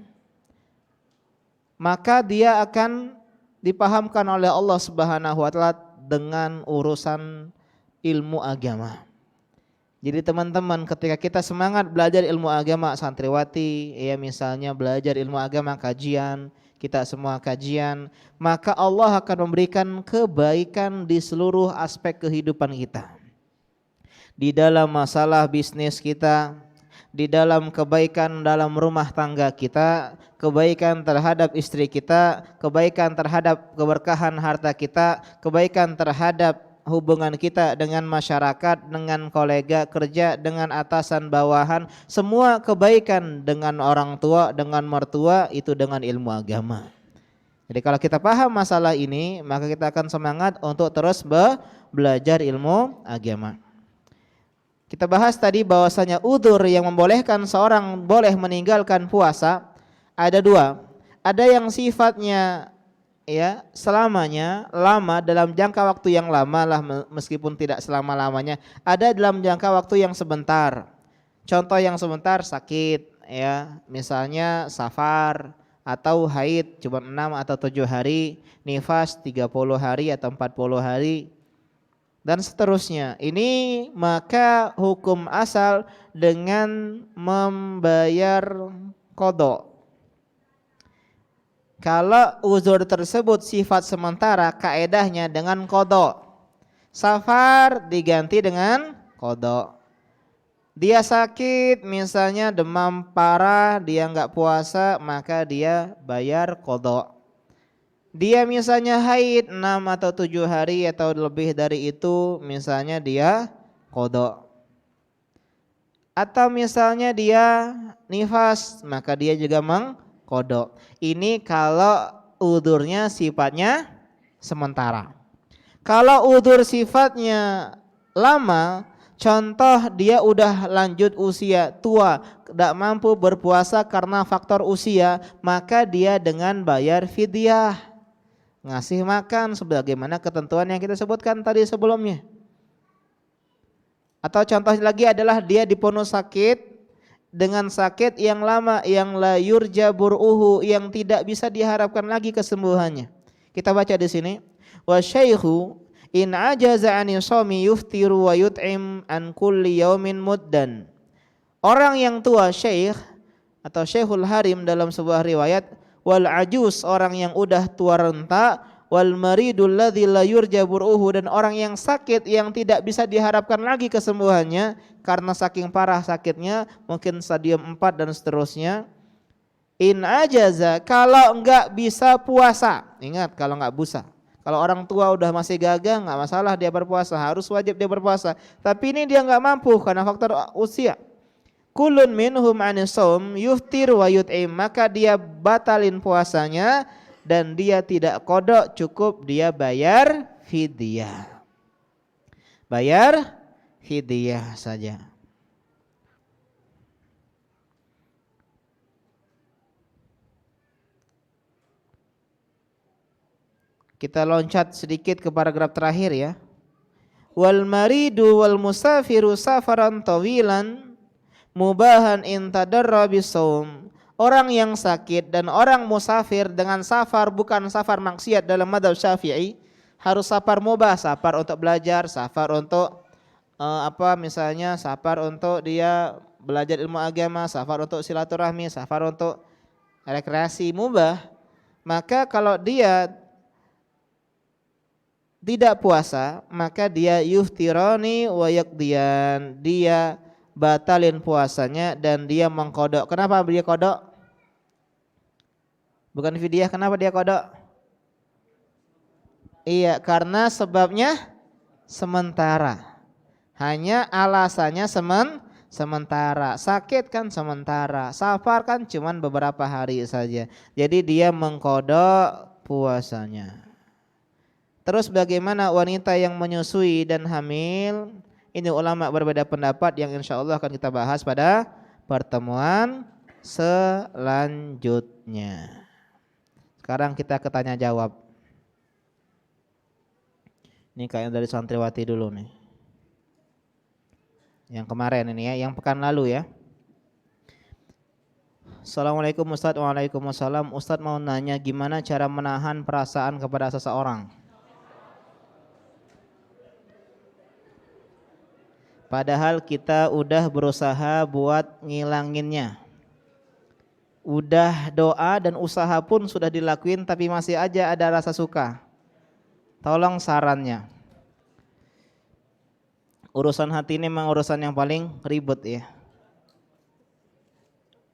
Maka dia akan dipahamkan oleh Allah Subhanahu wa taala dengan urusan ilmu agama. Jadi teman-teman, ketika kita semangat belajar ilmu agama, santriwati ya misalnya belajar ilmu agama, kajian, kita semua kajian, maka Allah akan memberikan kebaikan di seluruh aspek kehidupan kita. Di dalam masalah bisnis kita, di dalam kebaikan dalam rumah tangga kita, kebaikan terhadap istri kita, kebaikan terhadap keberkahan harta kita, kebaikan terhadap hubungan kita dengan masyarakat, dengan kolega kerja, dengan atasan bawahan, semua kebaikan dengan orang tua, dengan mertua, itu dengan ilmu agama. Jadi kalau kita paham masalah ini, maka kita akan semangat untuk terus belajar ilmu agama. Kita bahas tadi bahwasanya udzur yang membolehkan seorang boleh meninggalkan puasa ada dua. Ada yang sifatnya ya selamanya, lama dalam jangka waktu yang lama lah meskipun tidak selama-lamanya. Ada dalam jangka waktu yang sebentar. Contoh yang sebentar sakit ya, misalnya safar atau haid cuma 6 atau 7 hari, nifas 30 hari atau 40 hari dan seterusnya. Ini maka hukum asal dengan membayar qadha. Kalau uzur tersebut sifat sementara, kaedahnya dengan qadha. Safar diganti dengan qadha. Dia sakit misalnya demam parah, dia enggak puasa, maka dia bayar qadha. Dia misalnya haid 6 atau 7 hari atau lebih dari itu, misalnya dia qadha. Atau misalnya dia nifas, maka dia juga mengqadha. Ini kalau udzurnya sifatnya sementara. Kalau udzur sifatnya lama, contoh dia udah lanjut usia, tua, tidak mampu berpuasa karena faktor usia, maka dia dengan bayar fidyah, ngasih makan sebagaimana ketentuan yang kita sebutkan tadi sebelumnya. Atau contoh lagi adalah dia diponos sakit dengan sakit yang lama, yang la yurja bur'uhu, yang tidak bisa diharapkan lagi kesembuhannya. Kita baca di sini, wa syaikhu in ajaza an yusami yuftiru wa yut'im an kulli yaumin muddan. Orang yang tua, syekh atau syekhul harim dalam sebuah riwayat, wal ajuz, orang yang udah tua renta, wal maridul ladzi la yurja bur'uhu, dan orang yang sakit yang tidak bisa diharapkan lagi kesembuhannya karena saking parah sakitnya, mungkin stadium 4 dan seterusnya. In ajaza, kalau enggak bisa puasa. Ingat, kalau enggak bisa. Kalau orang tua udah masih gagah enggak masalah dia berpuasa, harus wajib dia berpuasa. Tapi ini dia enggak mampu karena faktor usia. Kulun minhum anis saum yuftir wa yut'im, maka dia batalin puasanya dan dia tidak qada, cukup dia bayar fidyah. Bayar fidyah saja. Kita loncat sedikit ke paragraf terakhir ya. Wal maridu wal musafiru safaran tawilan mubahan in tadarra bisawm. Orang yang sakit dan orang musafir dengan safar bukan safar maksiat dalam mazhab Syafi'i, harus safar mubah, safar untuk belajar, safar untuk misalnya safar untuk dia belajar ilmu agama, safar untuk silaturahmi, safar untuk rekreasi mubah. Maka kalau dia tidak puasa, maka dia yuftirani wa yaqdiyan, dia batalin puasanya dan dia mengkodok. Kenapa dia kodok? Bukan fidyah, kenapa dia kodok? Iya, karena sebabnya sementara. Hanya alasannya sementara. Sakit kan sementara, safar kan cuman beberapa hari saja. Jadi dia mengkodok puasanya. Terus bagaimana wanita yang menyusui dan hamil? Ini ulama berbeda pendapat yang insya Allah akan kita bahas pada pertemuan selanjutnya. Sekarang kita ke tanya jawab. Ini kayaknya dari santriwati dulu nih. Yang kemarin ini ya, yang pekan lalu ya. Assalamualaikum Ustadz. Waalaikumsalam. Ustadz mau nanya gimana cara menahan perasaan kepada seseorang. Padahal kita udah berusaha buat ngilanginnya. Udah doa dan usaha pun sudah dilakuin tapi masih aja ada rasa suka. Tolong sarannya. Urusan hati ini memang urusan yang paling ribet ya.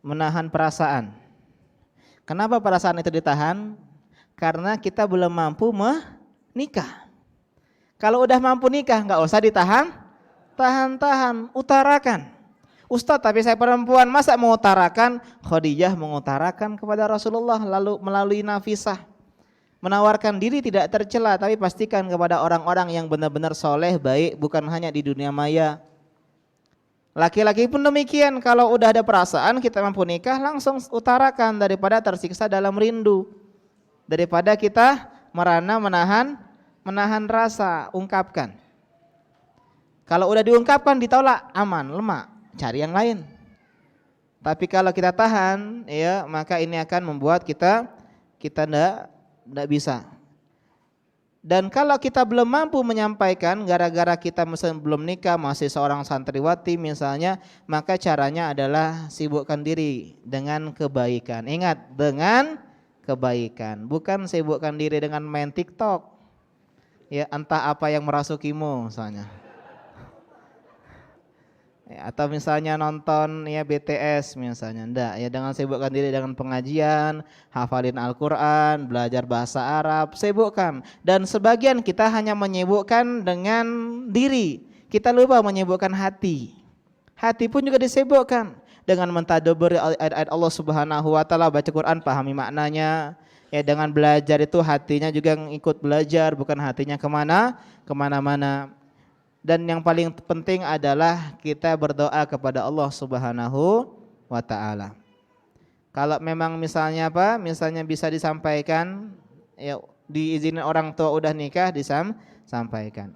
Menahan perasaan. Kenapa perasaan itu ditahan? Karena kita belum mampu menikah. Kalau udah mampu nikah nggak usah ditahan. Tahan, utarakan. Ustadz, tapi saya perempuan, masa mengutarakan? Khadijah mengutarakan kepada Rasulullah lalu melalui Nafisah. Menawarkan diri tidak tercela, tapi pastikan kepada orang-orang yang benar-benar soleh, baik, bukan hanya di dunia maya. Laki-laki pun demikian, kalau udah ada perasaan kita mampu nikah langsung utarakan daripada tersiksa dalam rindu. Daripada kita merana menahan rasa, ungkapkan. Kalau udah diungkapkan ditolak, aman, lemah, cari yang lain. Tapi kalau kita tahan, ya maka ini akan membuat kita tidak bisa. Dan kalau kita belum mampu menyampaikan, gara-gara kita belum nikah, masih seorang santriwati misalnya, maka caranya adalah sibukkan diri dengan kebaikan. Ingat, dengan kebaikan, bukan sibukkan diri dengan main TikTok. Ya, entah apa yang merasukimu misalnya. Ya, atau misalnya nonton ya BTS misalnya, enggak ya, dengan sibukkan diri dengan pengajian, hafalin Al-Quran, belajar bahasa Arab, sibukkan. Dan sebagian kita hanya menyibukkan dengan diri, kita lupa menyibukkan hati. Hati pun juga disibukkan dengan mentadabburi ayat-ayat Allah Subhanahu wa taala, baca Quran, pahami maknanya. Ya, dengan belajar itu hatinya juga ikut belajar, bukan hatinya kemana-mana. Dan yang paling penting adalah kita berdoa kepada Allah Subhanahu wa taala. Kalau memang misalnya misalnya bisa disampaikan, ya diizinin orang tua udah nikah, disampaikan.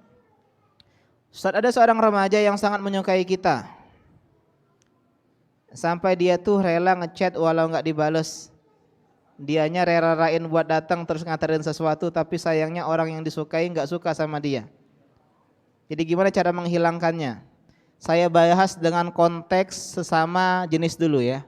Ustaz, ada seorang remaja yang sangat menyukai kita. Sampai dia tuh rela ngechat walau enggak dibales. Dianya rela-relain buat datang terus nganterin sesuatu, tapi sayangnya orang yang disukai enggak suka sama dia. Jadi gimana cara menghilangkannya? Saya bahas dengan konteks sesama jenis dulu ya.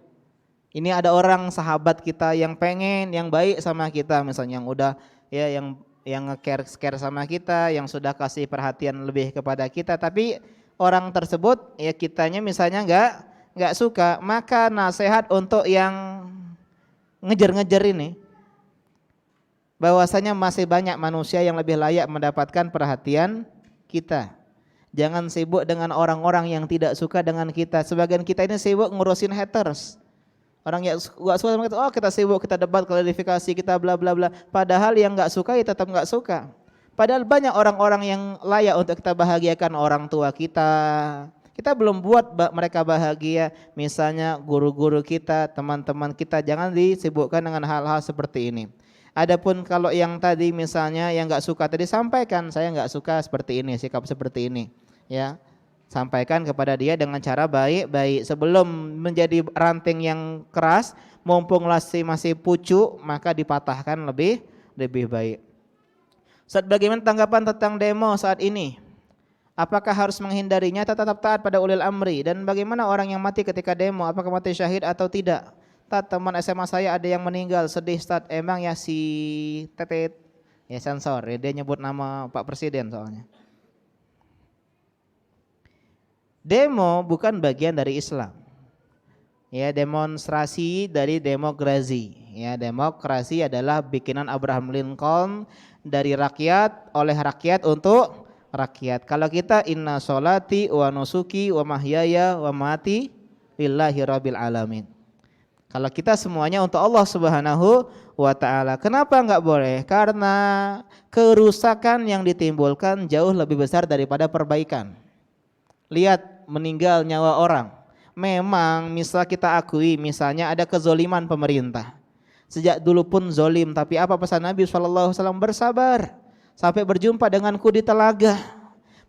Ini ada orang sahabat kita yang pengen, yang baik sama kita misalnya, yang udah ya yang yang nge-care sama kita, yang sudah kasih perhatian lebih kepada kita, tapi orang tersebut ya kitanya misalnya nggak suka, maka nasihat untuk yang ngejar-ngejar ini bahwasanya masih banyak manusia yang lebih layak mendapatkan perhatian kita. Jangan sibuk dengan orang-orang yang tidak suka dengan kita. Sebagian kita ini sibuk ngurusin haters. Orang yang gak suka sama kita, oh kita sibuk, kita debat, klarifikasi, kita bla bla bla. Padahal yang gak suka ya tetap gak suka. Padahal banyak orang-orang yang layak untuk kita bahagiakan, orang tua kita. Kita belum buat mereka bahagia. Misalnya guru-guru kita, teman-teman kita, jangan disibukkan dengan hal-hal seperti ini. Adapun kalau yang tadi misalnya yang gak suka tadi, sampaikan saya gak suka seperti ini, sikap seperti ini. Ya. Sampaikan kepada dia dengan cara baik-baik sebelum menjadi ranting yang keras, mumpung masih pucuk, maka dipatahkan lebih baik. Ustaz, bagaimana tanggapan tentang demo saat ini? Apakah harus menghindarinya atau tetap taat pada ulil amri? Dan bagaimana orang yang mati ketika demo, apakah mati syahid atau tidak? Tat, teman SMA saya ada yang meninggal, sedih Ustaz. Emang ya si Tetet, ya sensor, ya, dia nyebut nama Pak Presiden soalnya. Demo bukan bagian dari Islam. Ya, demonstrasi dari demokrasi. Ya, demokrasi adalah bikinan Abraham Lincoln dari rakyat, oleh rakyat untuk rakyat. Kalau kita inna sholati wa nusuki wa mahyaya wa mati lillahi rabbil alamin. Kalau kita semuanya untuk Allah Subhanahu wa taala. Kenapa enggak boleh? Karena kerusakan yang ditimbulkan jauh lebih besar daripada perbaikan. Lihat meninggal nyawa orang. Memang misal kita akui misalnya ada kezoliman pemerintah. Sejak dulu pun zolim, tapi apa pesan Nabi SAW? Bersabar sampai berjumpa denganku di telaga.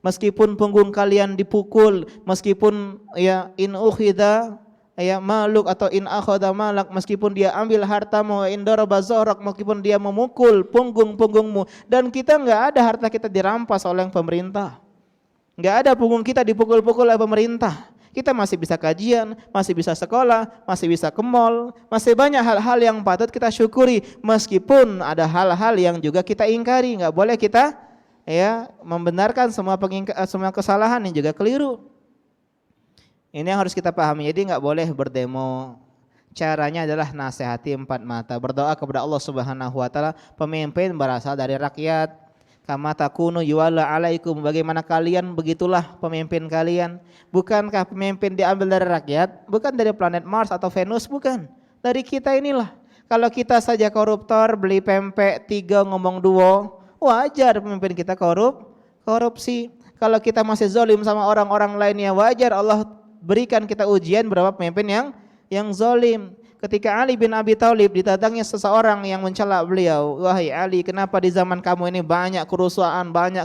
Meskipun punggung kalian dipukul, meskipun ya in ukhidha ya maluk atau in akhadha malak, meskipun dia ambil hartamu, in daraba zorak, meskipun dia memukul punggungmu, dan kita enggak ada harta kita dirampas oleh pemerintah. Enggak ada punggung kita dipukul-pukul oleh pemerintah. Kita masih bisa kajian, masih bisa sekolah, masih bisa ke mall, masih banyak hal-hal yang patut kita syukuri. Meskipun ada hal-hal yang juga kita ingkari, enggak boleh kita ya membenarkan semua kesalahan yang juga keliru. Ini yang harus kita pahami. Jadi enggak boleh berdemo. Caranya adalah nasihati empat mata, berdoa kepada Allah Subhanahu wa taala. Pemimpin berasal dari rakyat. Kama takunu yuwalla alaikum, bagaimana kalian begitulah pemimpin kalian. Bukankah pemimpin diambil dari rakyat? Bukan dari planet Mars atau Venus, bukan. Dari kita inilah. Kalau kita saja koruptor, beli pempek 3 ngomong 2, wajar pemimpin kita korupsi. Kalau kita masih zalim sama orang-orang lainnya, wajar Allah berikan kita ujian berapa pemimpin yang zalim. Ketika Ali bin Abi Thalib didatangi seseorang yang mencela beliau, wahai Ali, kenapa di zaman kamu ini banyak kerusuhan, banyak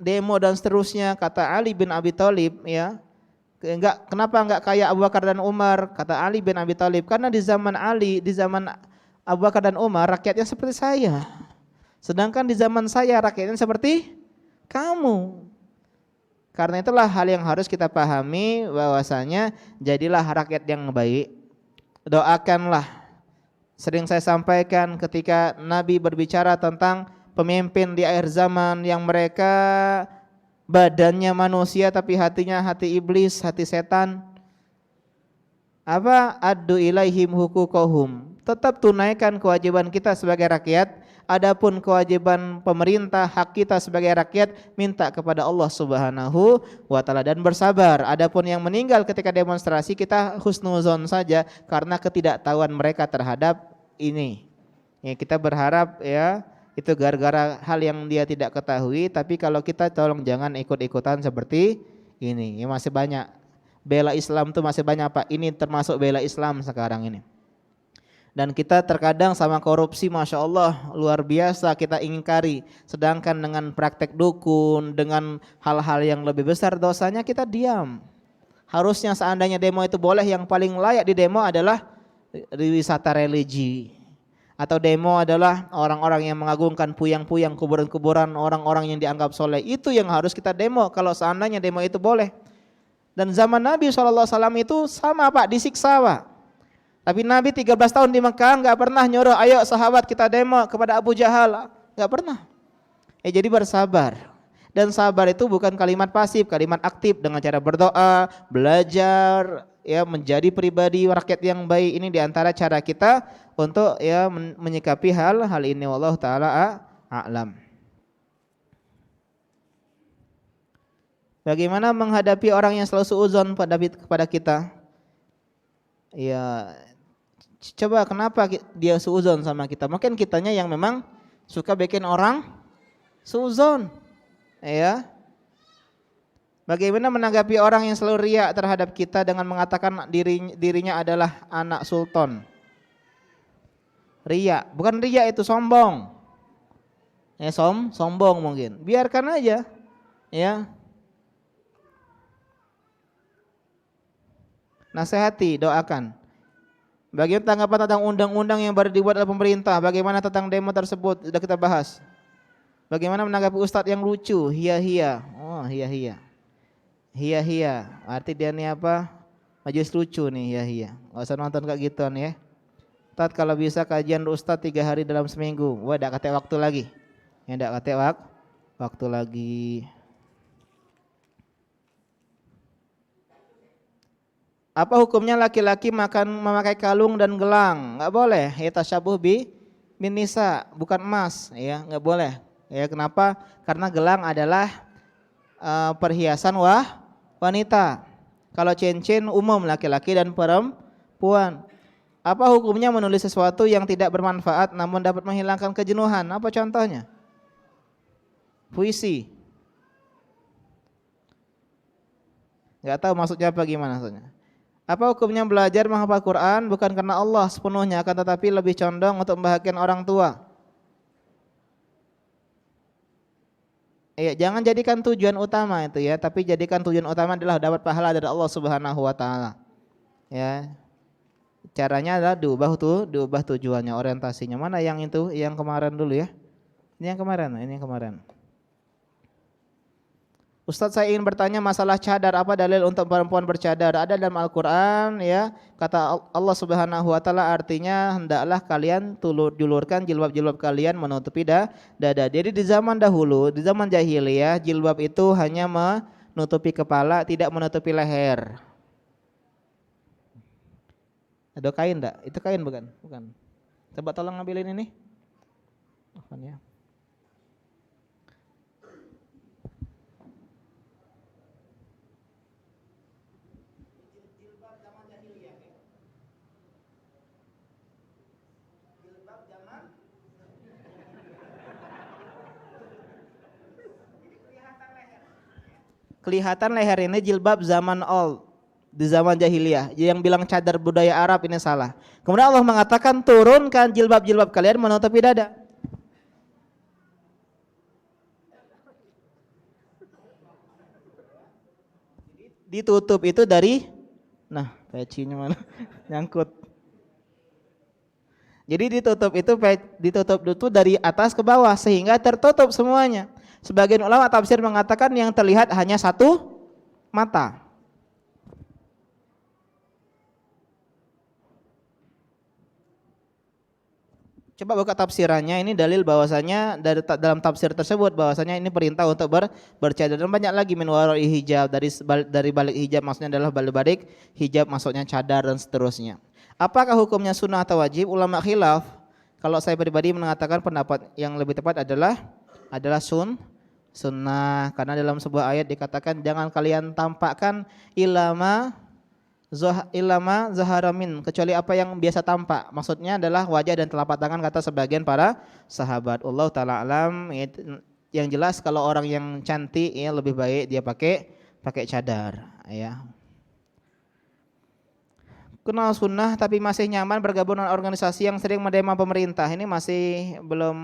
demo dan seterusnya? Kata Ali bin Abi Thalib, ya, kenapa enggak kayak Abu Bakar dan Umar? Kata Ali bin Abi Thalib, karena di zaman Abu Bakar dan Umar rakyatnya seperti saya, sedangkan di zaman saya rakyatnya seperti kamu. Karena itulah hal yang harus kita pahami, bahwasanya jadilah rakyat yang baik. Doakanlah. Sering saya sampaikan ketika Nabi berbicara tentang pemimpin di akhir zaman yang mereka badannya manusia tapi hatinya hati iblis, hati setan. Apa? Addu ilaihim huquqahum. Tetap tunaikan kewajiban kita sebagai rakyat. Adapun kewajiban pemerintah, hak kita sebagai rakyat, minta kepada Allah Subhanahu wa taala dan bersabar. Adapun yang meninggal ketika demonstrasi, kita husnuzon saja karena ketidaktahuan mereka terhadap ini. Ya, kita berharap ya itu gara-gara hal yang dia tidak ketahui, tapi kalau kita tolong jangan ikut-ikutan seperti ini. Ya, masih banyak bela Islam tuh masih banyak Pak. Ini termasuk bela Islam sekarang ini. Dan kita terkadang sama korupsi, Masya Allah, luar biasa kita ingkari. Sedangkan dengan praktek dukun, dengan hal-hal yang lebih besar dosanya kita diam. Harusnya seandainya demo itu boleh, yang paling layak di demo adalah wisata religi. Atau demo adalah orang-orang yang mengagungkan puyang-puyang, kuburan-kuburan, orang-orang yang dianggap soleh. Itu yang harus kita demo kalau seandainya demo itu boleh. Dan zaman Nabi SAW itu sama Pak, disiksa Pak. Tapi Nabi 13 tahun di Mekah nggak pernah nyuruh, ayo sahabat kita demo kepada Abu Jahal, nggak pernah. Jadi bersabar. Dan sabar itu bukan kalimat pasif, kalimat aktif dengan cara berdoa, belajar, ya menjadi pribadi rakyat yang baik. Ini diantara cara kita untuk ya menyikapi hal ini. Wallahu taala a'lam. Bagaimana menghadapi orang yang selalu suudzon kepada kita? Ya, coba kenapa dia suudzon sama kita? Mungkin kitanya yang memang suka bikin orang suudzon. Ya. Bagaimana menanggapi orang yang selalu riya terhadap kita dengan mengatakan dirinya adalah anak sultan? Riya, bukan riya itu sombong. Ya sombong mungkin. Biarkan aja. Ya. Nasihati, doakan. Bagaimana tanggapan tentang undang-undang yang baru dibuat oleh pemerintah? Bagaimana tentang demo tersebut? Sudah kita bahas. Bagaimana menanggapi ustadz yang lucu? Hia-hia. Oh, hia-hia. Hia-hia. Arti dia nih apa? Majelis lucu nih, hia-hia. Enggak usah nonton kayak gituan ya. Ustadz kalau bisa kajian ustadz 3 hari dalam seminggu. Wah, enggak kate waktu lagi. Ya enggak kate waktu lagi. Apa hukumnya laki-laki memakai kalung dan gelang? Enggak boleh. Ya tasyabuh bin nisa, bukan emas, ya, enggak boleh. Ya, kenapa? Karena gelang adalah perhiasan wanita. Kalau cincin umum laki-laki dan perempuan. Apa hukumnya menulis sesuatu yang tidak bermanfaat namun dapat menghilangkan kejenuhan? Apa contohnya? Puisi. Enggak tahu maksudnya apa, gimana maksudnya. Apa hukumnya belajar menghafal Quran bukan karena Allah sepenuhnya, akan tetapi lebih condong untuk membahagiakan orang tua? Iya, jangan jadikan tujuan utama itu ya, tapi jadikan tujuan utama adalah dapat pahala dari Allah Subhanahu wa taala. Ya. Caranya adalah diubah tujuannya, orientasinya. Mana yang itu? Yang kemarin dulu ya. Ini yang kemarin. Ustadz, saya ingin bertanya masalah cadar, apa dalil untuk perempuan bercadar? Ada dalam Al-Qur'an ya, kata Allah Subhanahu wa taala, artinya hendaklah kalian julurkan jilbab-jilbab kalian menutupi dada. Jadi di zaman dahulu, di zaman jahiliyah, jilbab itu hanya menutupi kepala, tidak menutupi leher. Ada kain enggak? Itu kain bukan? Bukan. Coba tolong ngambilin ini. Bukan ya. Kelihatan leher ini jilbab zaman old, di zaman jahiliyah. Yang bilang cadar budaya Arab ini salah. Kemudian Allah mengatakan turunkan jilbab-jilbab kalian menutupi dada. Ditutup itu dari, nah pecinya mana nyangkut. Jadi ditutup itu dari atas ke bawah sehingga tertutup semuanya. Sebagian ulama tafsir mengatakan yang terlihat hanya satu mata. Coba buka tafsirannya, ini dalil bahwasanya dalam tafsir tersebut bahwasanya ini perintah untuk bercadar. Dan banyak lagi min wara'i hijab, dari balik hijab maksudnya adalah balik hijab maksudnya cadar dan seterusnya. Apakah hukumnya sunnah atau wajib? Ulama khilaf. Kalau saya pribadi mengatakan pendapat yang lebih tepat adalah sunnah, karena dalam sebuah ayat dikatakan jangan kalian tampakkan ilama zaharamin, kecuali apa yang biasa tampak. Maksudnya adalah wajah dan telapak tangan, kata sebagian para sahabat. Allah taala alam. Yang jelas kalau orang yang cantik ya lebih baik dia pakai cadar ya. Kenal sunnah tapi masih nyaman bergabung dengan organisasi yang sering mendemo pemerintah, ini masih belum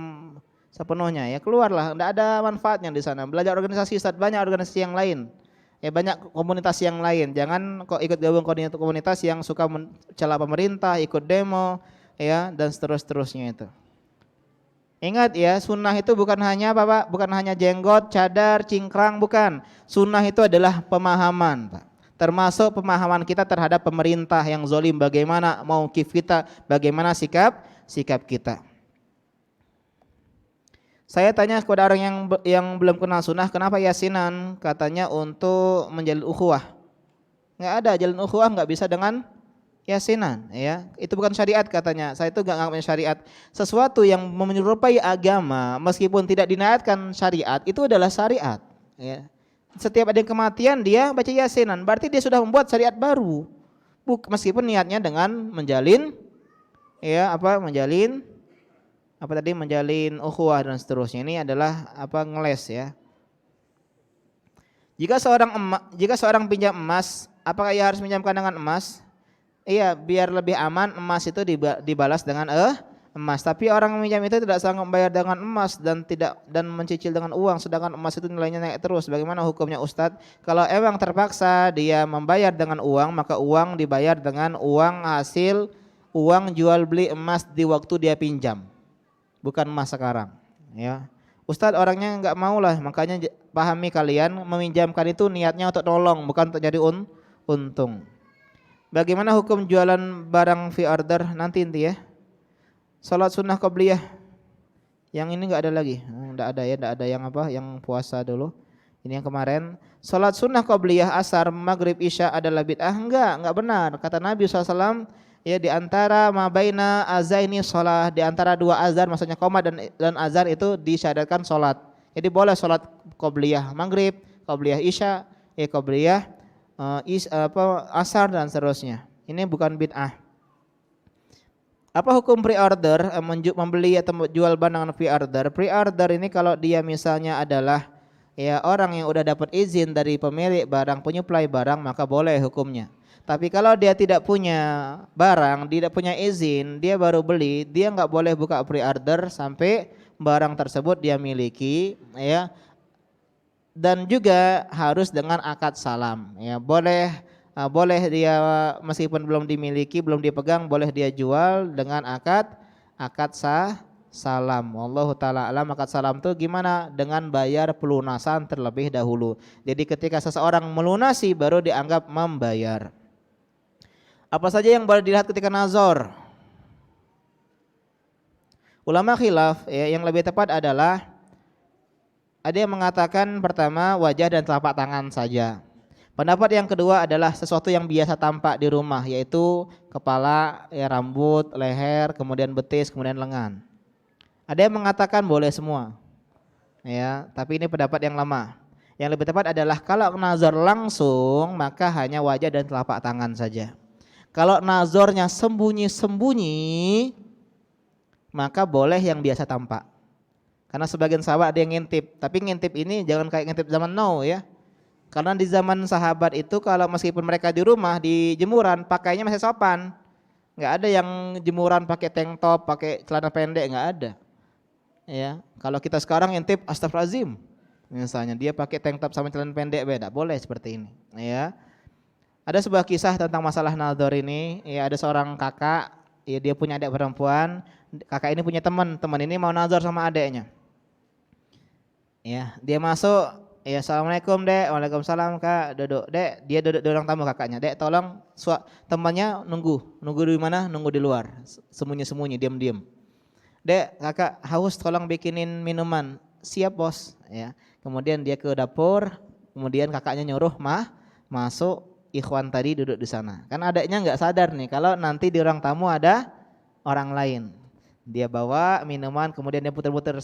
sepenuhnya ya. Keluarlah, tidak ada manfaatnya di sana. Belajar organisasi, Ustaz, banyak organisasi yang lain. Ya banyak komunitas yang lain. Jangan kok ikut gabung komunitas yang suka mencela pemerintah, ikut demo ya dan seterusnya itu. Ingat ya, sunnah itu bukan hanya Bapak, bukan hanya jenggot, cadar, cingkrang, bukan. Sunnah itu adalah pemahaman, Pak. Termasuk pemahaman kita terhadap pemerintah yang zalim, bagaimana mauqif kita, bagaimana sikap kita. Saya tanya kepada orang yang belum kenal sunnah, kenapa yasinan? Katanya untuk menjalin ukhuwah. Nggak ada, jalin ukhuwah nggak bisa dengan yasinan, ya. Itu bukan syariat katanya. Saya itu nggak ngambil syariat. Sesuatu yang menyerupai agama meskipun tidak dinaatkan syariat itu adalah syariat, ya. Setiap ada kematian dia baca yasinan, berarti dia sudah membuat syariat baru. Meskipun niatnya dengan menjalin, ya, menjalin ukhuwah dan seterusnya. Ini adalah ngeles, ya. Jika seorang pinjam emas, apakah ia harus pinjamkan dengan emas? Iya, biar lebih aman emas itu dibalas dengan emas. Tapi orang meminjam itu tidak sanggup membayar dengan emas dan mencicil dengan uang, sedangkan emas itu nilainya naik terus. Bagaimana hukumnya Ustadz? Kalau emang terpaksa dia membayar dengan uang, maka uang dibayar dengan uang hasil uang jual beli emas di waktu dia pinjam, bukan emas sekarang, ya. Ustadz orangnya nggak mau lah, makanya pahami kalian meminjamkan itu niatnya untuk tolong, bukan untuk jadi untung. Bagaimana hukum jualan barang fee order nanti ya? Salat sunnah qabliyah. Yang ini enggak ada lagi. Enggak ada ya, enggak ada yang puasa dulu. Ini yang kemarin. Salat sunnah qabliyah asar, maghrib, isya adalah bid'ah? Enggak benar. Kata Nabi SAW, ya di antara mabaina azaini shalah, di antara dua azan maksudnya qomat dan azan itu disyariatkan salat. Jadi boleh salat qabliyah maghrib, qabliyah isya, qabliyah asar dan seterusnya. Ini bukan bid'ah. Apa hukum pre-order, membeli atau jual barang dengan pre-order? Pre-order ini kalau dia misalnya adalah ya orang yang udah dapat izin dari pemilik barang, penyuplai barang, maka boleh hukumnya. Tapi kalau dia tidak punya barang, tidak punya izin, dia baru beli, dia nggak boleh buka pre-order sampai barang tersebut dia miliki, ya. Dan juga harus dengan akad salam, ya. Boleh dia meskipun belum dimiliki, belum dipegang, boleh dia jual dengan akad salam. Wallahu taala alam. Akad salam itu gimana? Dengan bayar pelunasan terlebih dahulu. Jadi ketika seseorang melunasi baru dianggap membayar. Apa saja yang boleh dilihat ketika nazar? Ulama khilaf, ya, yang lebih tepat adalah ada yang mengatakan pertama wajah dan telapak tangan saja. Pendapat yang kedua adalah sesuatu yang biasa tampak di rumah, yaitu kepala, ya, rambut, leher, kemudian betis, kemudian lengan. Ada yang mengatakan boleh semua, ya, tapi ini pendapat yang lama. Yang lebih tepat adalah kalau nazar langsung maka hanya wajah dan telapak tangan saja. Kalau nazarnya sembunyi-sembunyi maka boleh yang biasa tampak. Karena sebagian sahabat ada yang ngintip, tapi ngintip ini jangan kayak ngintip zaman now, ya. Karena di zaman sahabat itu kalau meskipun mereka di rumah di jemuran pakainya masih sopan. Enggak ada yang jemuran pakai tank top, pakai celana pendek, enggak ada. Ya, kalau kita sekarang ngintip astagfirullahalazim. Misalnya dia pakai tank top sama celana pendek beda, boleh seperti ini, ya. Ada sebuah kisah tentang masalah nazar ini, ya, ada seorang kakak, ya, dia punya adik perempuan. Kakak ini punya teman ini mau nazar sama adiknya. Ya, dia masuk, ya, assalamualaikum dek, waalaikumsalam kak, duduk dek, dia duduk di ruang tamu kakaknya, dek tolong temannya nunggu di mana? Nunggu di luar, sembunyi diam. Dek kakak haus, tolong bikinin minuman. Siap bos, ya. Kemudian dia ke dapur, kemudian kakaknya nyuruh masuk, ikhwan tadi duduk di sana. Kan adiknya nggak sadar nih kalau nanti di ruang tamu ada orang lain. Dia bawa minuman, kemudian dia putar-putar,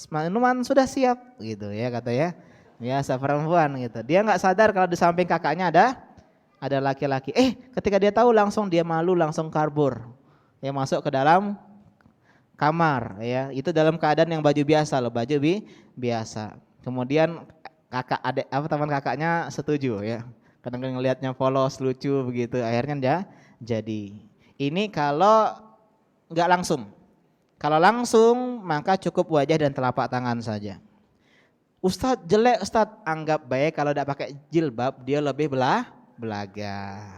minuman sudah siap, gitu ya kata ya. Biasa perempuan gitu. Dia nggak sadar kalau di samping kakaknya ada laki-laki. Ketika dia tahu langsung dia malu, langsung kabur. Dia masuk ke dalam kamar, ya. Itu dalam keadaan yang baju biasa loh, baju biasa. Kemudian teman kakaknya setuju, ya. Kadang-kadang ngelihatnya polos, lucu begitu. Akhirnya dia jadi. Ini kalau nggak langsung. Kalau langsung maka cukup wajah dan telapak tangan saja. Ustadz jelek, Ustadz, anggap baik kalau tidak pakai jilbab dia lebih belaga.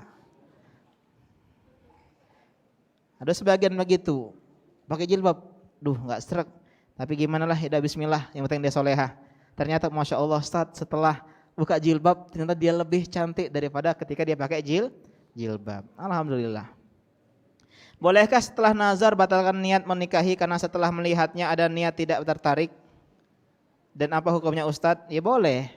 Ada sebagian begitu, pakai jilbab, nggak serak. Tapi gimana lah, ya bismillah, yang penting dia solehah. Ternyata masya Allah Ustadz setelah buka jilbab ternyata dia lebih cantik daripada ketika dia pakai jilbab. Alhamdulillah. Bolehkah setelah nazar batalkan niat menikahi karena setelah melihatnya ada niat tidak tertarik? Dan apa hukumnya Ustadz? Ya boleh.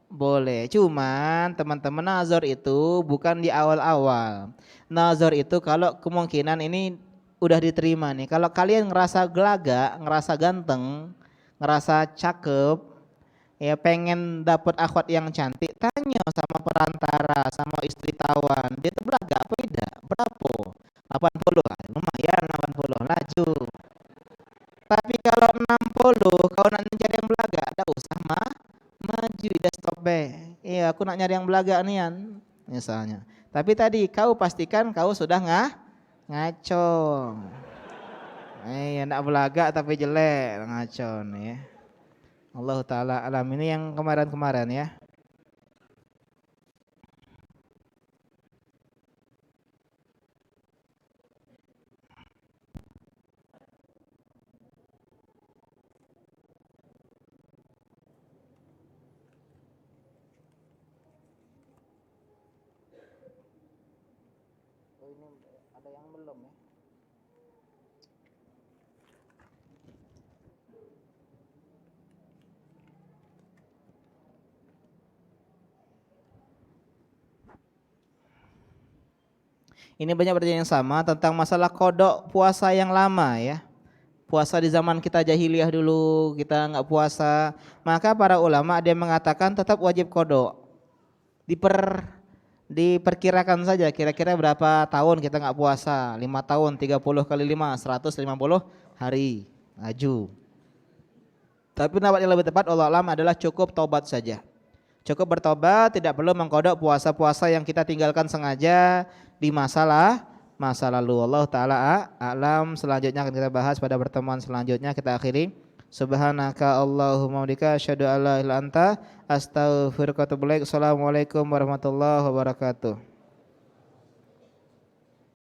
Boleh. Cuman teman-teman nazar itu bukan di awal-awal. Nazar itu kalau kemungkinan ini udah diterima nih. Kalau kalian ngerasa gelaga, ngerasa ganteng, ngerasa cakep, ya pengen dapat akhwat yang cantik, tanya sama perantara, sama istri tawan. Dia tuh belaga apa tidak? Berapa? 80. Ah, lumayan 80, laju. Tapi kalau 60, kau nak cari yang belaga, tak usah maju, dah stop be. Iya, aku nak nyari yang belaga nian, misalnya. Tapi tadi kau pastikan kau sudah ngaco. Iya, nak belaga tapi jelek, ngaco nih ya. Allah Ta'ala alam. Ini yang kemarin-kemarin ya. Ini ada yang belum ya. Ini banyak pertanyaan yang sama tentang masalah kodok puasa yang lama ya. Puasa di zaman kita jahiliyah dulu, kita nggak puasa. Maka para ulama dia mengatakan tetap wajib kodok. Diperkirakan saja kira-kira berapa tahun kita nggak puasa. 5 tahun, 30 kali 5, 150 hari. Maju. Tapi pendapat yang lebih tepat Allah alam adalah cukup taubat saja. Cukup bertobat, tidak perlu mengkodok puasa-puasa yang kita tinggalkan sengaja di masa lalu. Allah Ta'ala a'lam. Selanjutnya akan kita bahas pada pertemuan selanjutnya. Kita akhiri. Subhanaka Allahumma wa bihamdika asyhadu an la ilaha illa anta astaghfiruka wa atubu ilaik. Assalamualaikum warahmatullahi wabarakatuh.